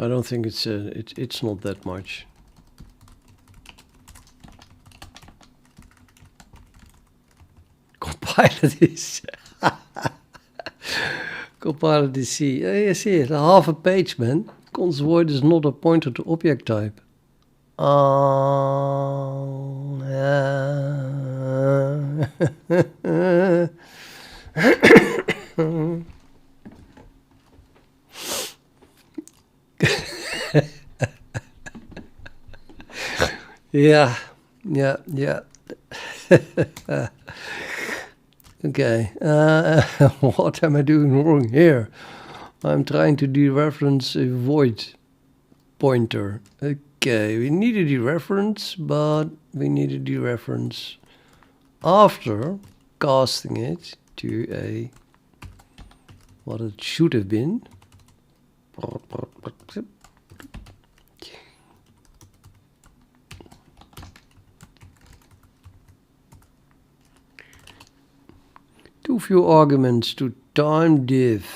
I don't think it's not that much. Compile this. Compile this C. You see it, half a page, man. Const void is not a pointer to object type. Yeah. Okay, what am I doing wrong here? I'm trying to dereference a void pointer. Okay, we need a dereference, but we need a dereference after casting it to a what it should have been. Too few arguments to time div.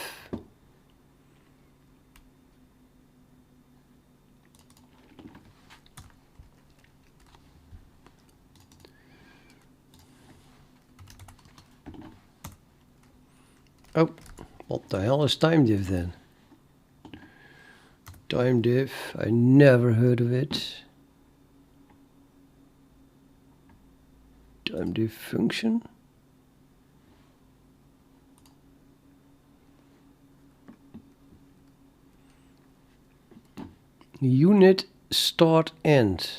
Oh, what the hell is time div then? Time div, I never heard of it. Time div function? Unit start end.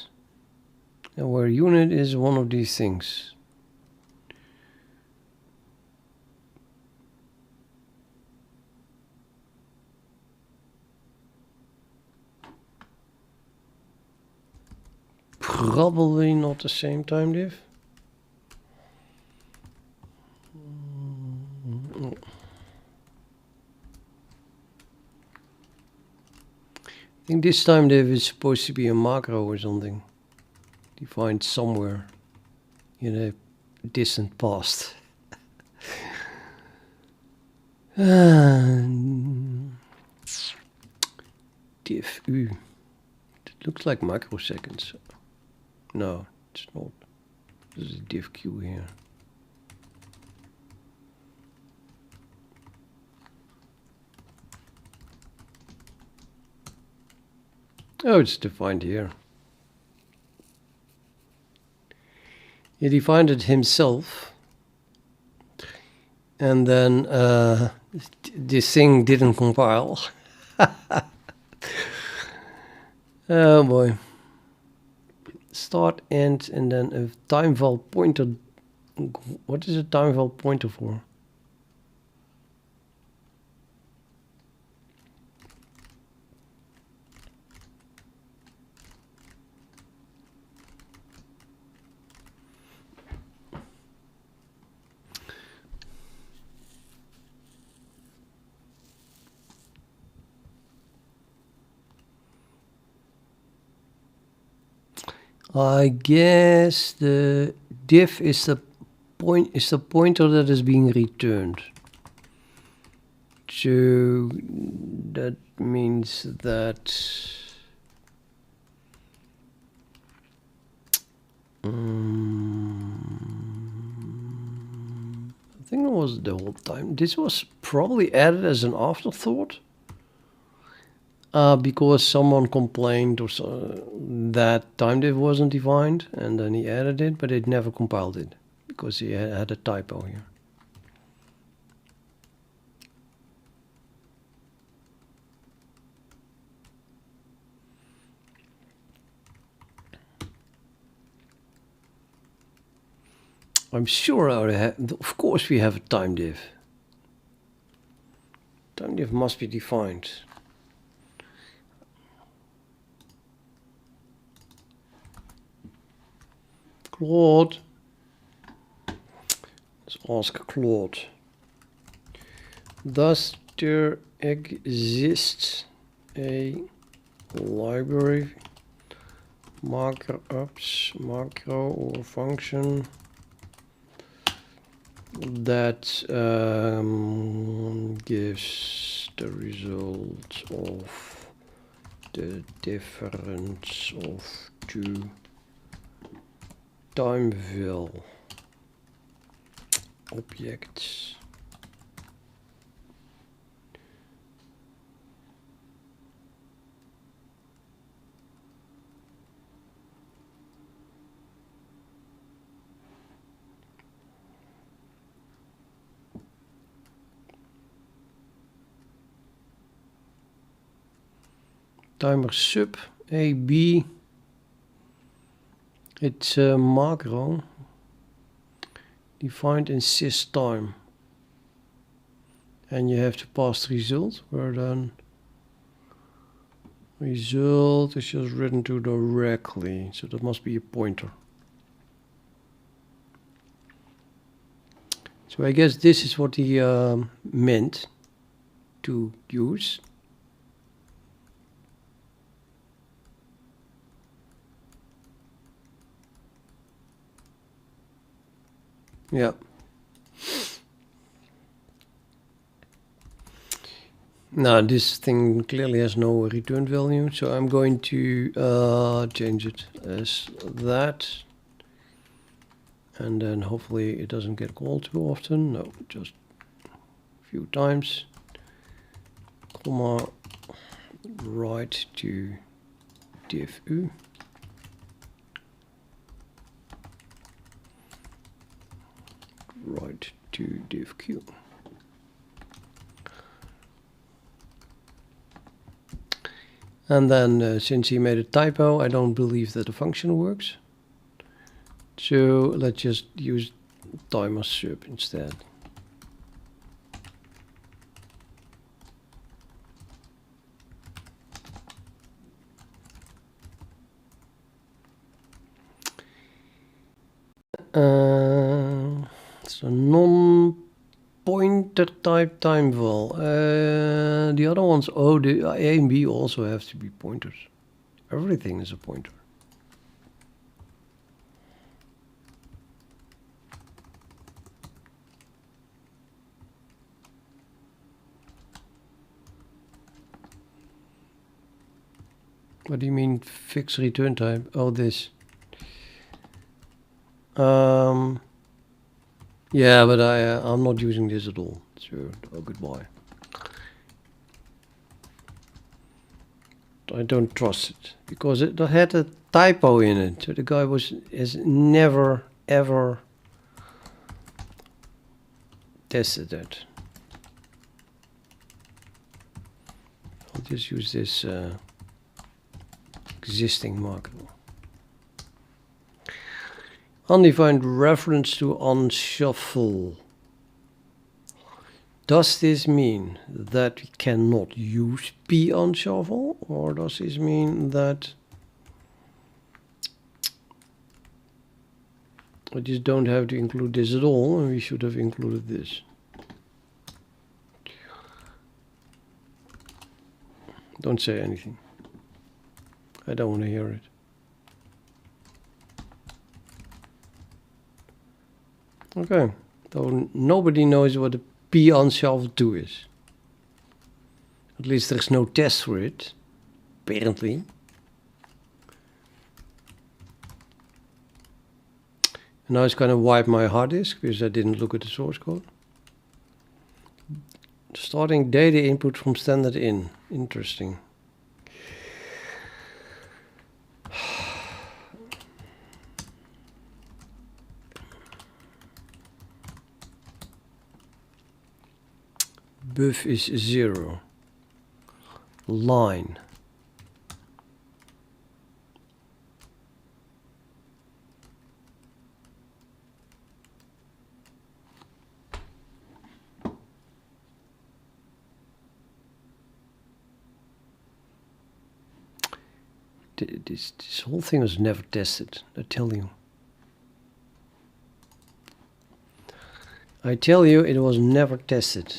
And where unit is one of these things. Probably not the same time div. I think this time div is supposed to be a macro or something. Defined somewhere in a distant past. Div U. It looks like microseconds. No, it's not. There's a div Q here. Oh, it's defined here. He defined it himself. And then this thing didn't compile. Oh boy. Start, end, and then a time val pointer. What is a time val pointer for? I guess the diff is the pointer that is being returned. So that means that I think it was the whole time. This was probably added as an afterthought. Because someone complained or so, that time diff wasn't defined, and then he added it, but it never compiled it because he had a typo here. I'm sure of course we have a time diff. Time diff must be defined. Claude. Let's ask Claude. Does there exist a library macro or function that gives the result of the difference of two timeville objects? Timer sub AB. It's a macro defined in systime, and you have to pass the result, where then result is just written to directly, so that must be a pointer. So I guess this is what he meant to use. Yeah. Now this thing clearly has no return value, so I'm going to change it as that. And then hopefully it doesn't get called too often. No, just a few times. Comma, write to div u. Write to div q. And then since he made a typo, I don't believe that the function works. So let's just use timer sub instead. It's a non-pointer type timeville. The other ones, oh, the A and B also have to be pointers. Everything is a pointer. What do you mean fixed return type? Oh, this. Yeah, but I'm not using this at all. So, oh, goodbye. I don't trust it because it had a typo in it. So the guy has never ever tested it. I'll just use this existing macro. Undefined reference to unshuffle. Does this mean that we cannot use p unshuffle, or does this mean that I just don't have to include this at all, and we should have included this? Don't say anything. I don't want to hear it. Okay, so nobody knows what a p unshelved 2 is. At least there's no test for it, apparently. And now it's kind of wiped my hard disk because I didn't look at the source code. Starting data input from standard in. Interesting. Buff is 0. Line. This whole thing was never tested, I tell you. I tell you, it was never tested.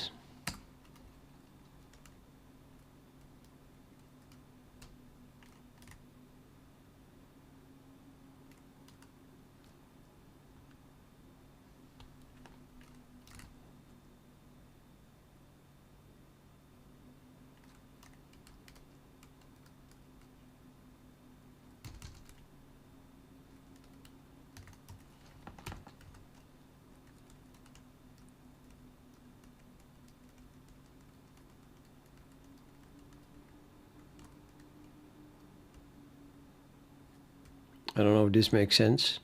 I don't know if this makes sense.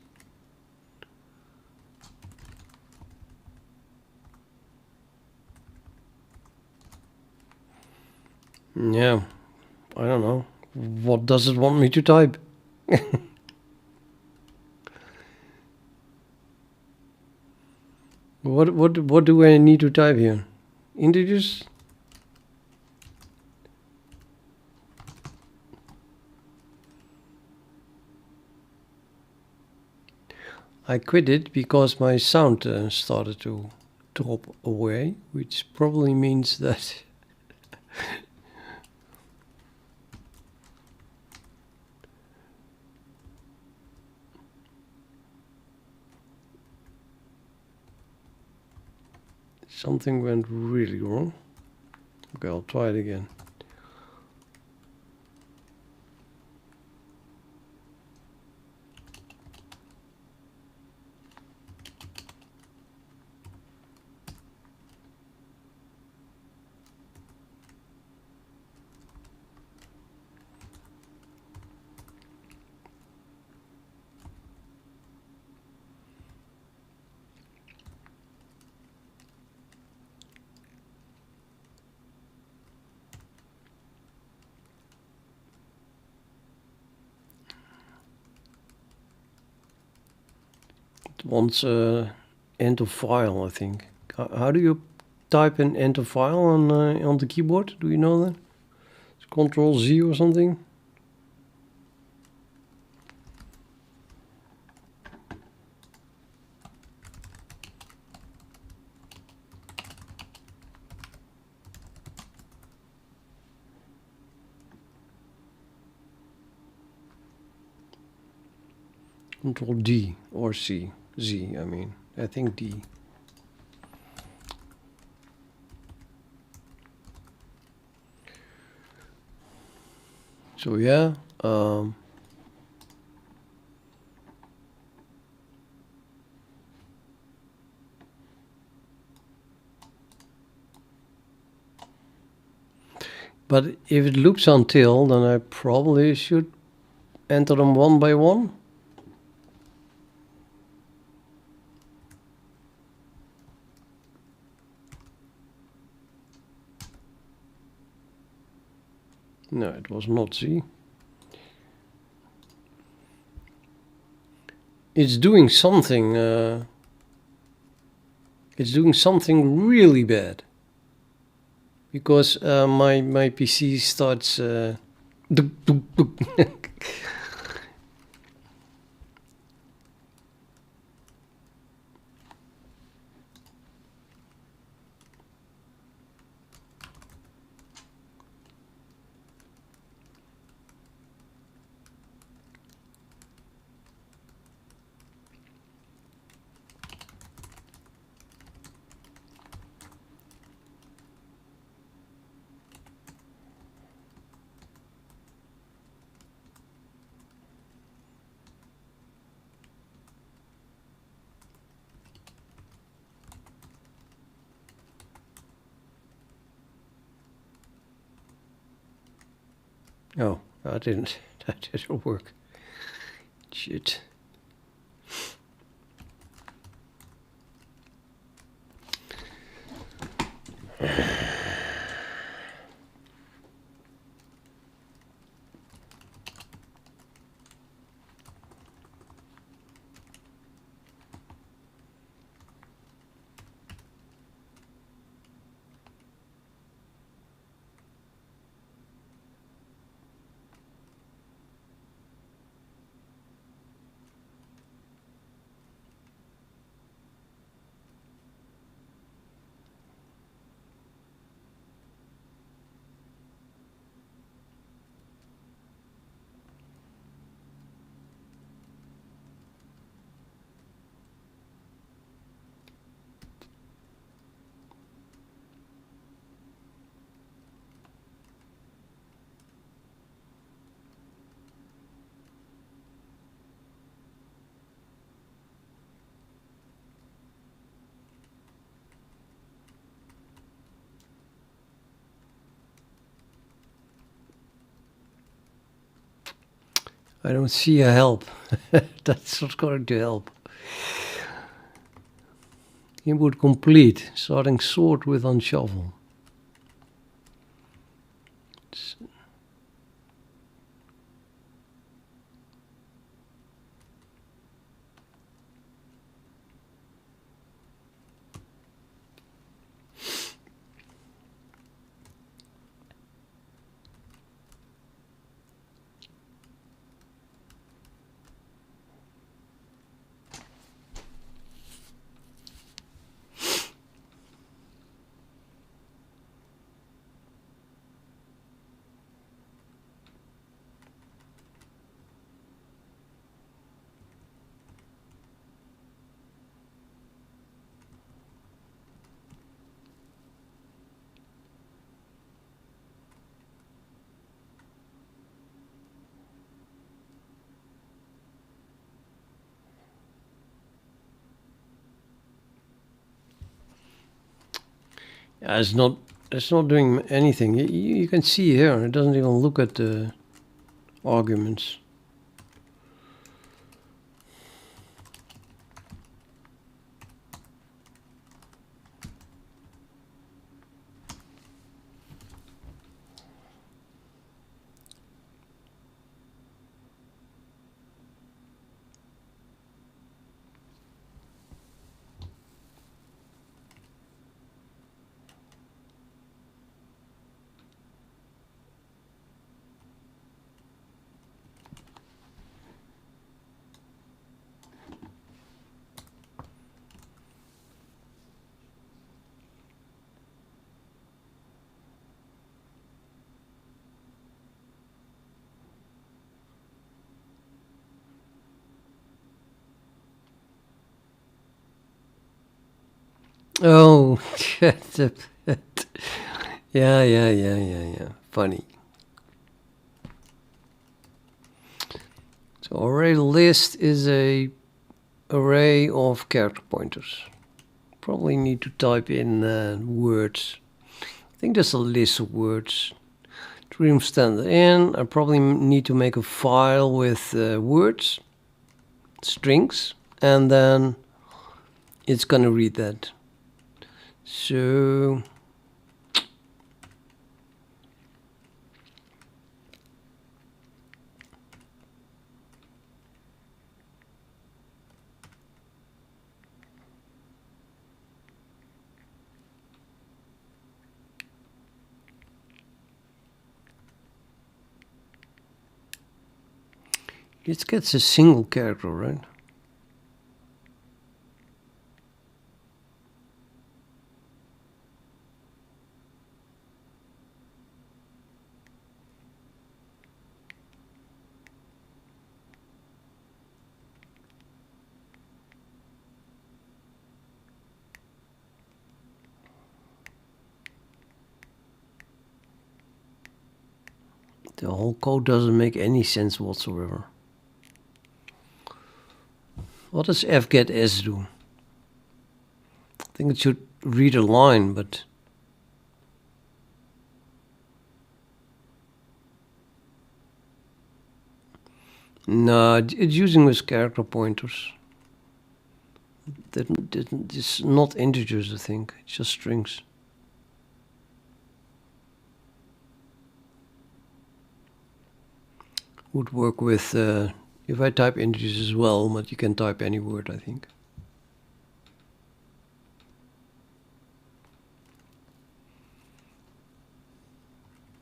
Yeah, I don't know. What does it want me to type? What do I need to type here? Integers? I quit it because my sound started to drop away, which probably means that something went really wrong. Okay, I'll try it again. It wants end of file, I think. How do you type an end of file on the keyboard? Do you know that? It's Control Z or something? Control D or C. Z, I mean. I think D. So yeah, but if it looks until, then I probably should enter them one by one. No, it was not Z. It's doing something. It's doing something really bad. Because my PC starts. Oh, that didn't. That didn't work. Shit. I don't see a help. That's not going to help. Input complete. Starting sort with unshuffle. Yeah, it's not doing anything. You can see here, it doesn't even look at the arguments. Oh, yeah. Funny. So array list is a array of character pointers. Probably need to type in words. I think there's a list of words. Dream standard in. I probably need to make a file with words, strings, and then it's gonna read that. So it gets a single character, right? The whole code doesn't make any sense whatsoever. What does fget s do? I think it should read a line, but No, it's using with character pointers. It's not integers, I think. It's just strings. Would work with if I type integers as well, but you can type any word, I think.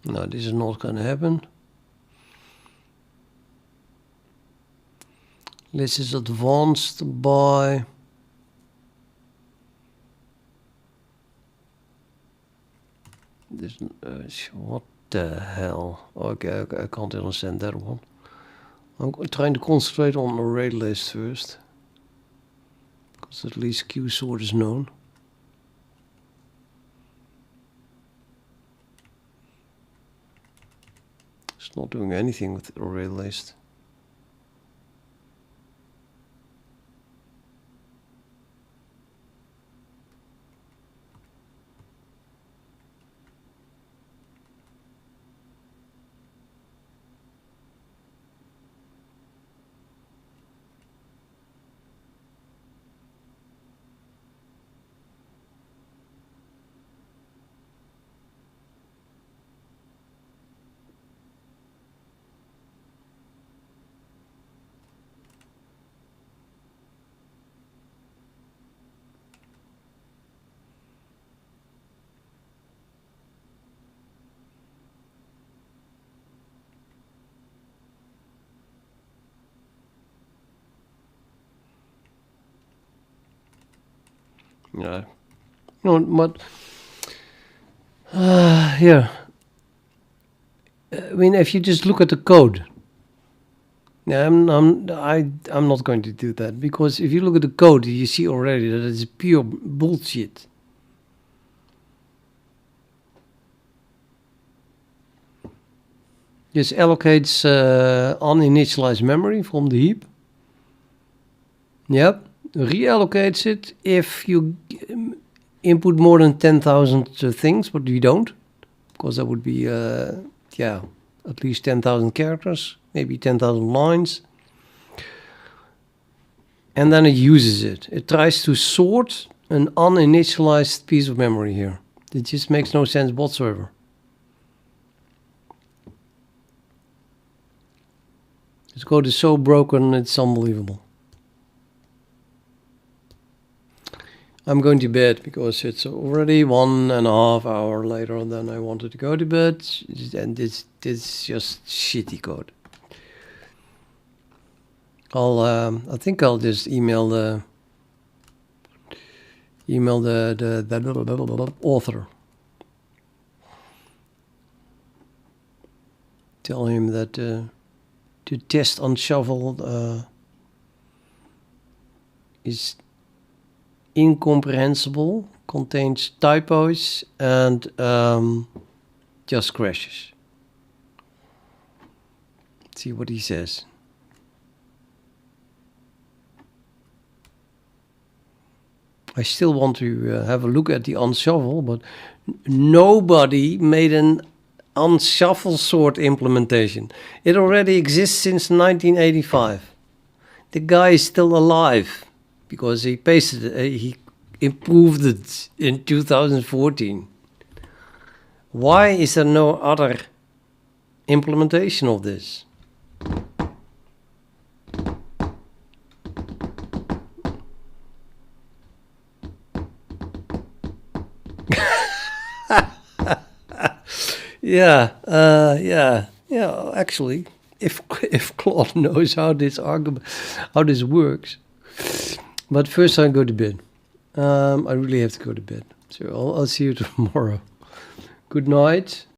No, this is not going to happen. This is advanced by this. What the hell? Okay, I can't understand that one. I'm trying to concentrate on array list first, because at least Q sort is known. It's not doing anything with array list. Yeah. No, but yeah. I mean, if you just look at the code. Yeah, I'm not going to do that, because if you look at the code, you see already that it's pure bullshit. Just allocates uninitialized memory from the heap. Yep. Reallocates it if you input more than 10,000 things, but you don't, because that would be yeah, at least 10,000 characters, maybe 10,000 lines. And then it uses it. It tries to sort an uninitialized piece of memory here. It just makes no sense whatsoever. This code is so broken, it's unbelievable. I'm going to bed because it's already 1.5 hours later than I wanted to go to bed, and this is just shitty code. I think I'll just email the author. Tell him that the test on Shovel is incomprehensible, contains typos, and just crashes. Let's see what he says. I still want to have a look at the unshuffle, but nobody made an unshuffle sort implementation. It already exists since 1985. The guy is still alive, because he pasted it, he improved it in 2014. Why is there no other implementation of this? Yeah. Actually, if Claude knows how this works. But first I go to bed. I really have to go to bed. So I'll see you tomorrow. Good night.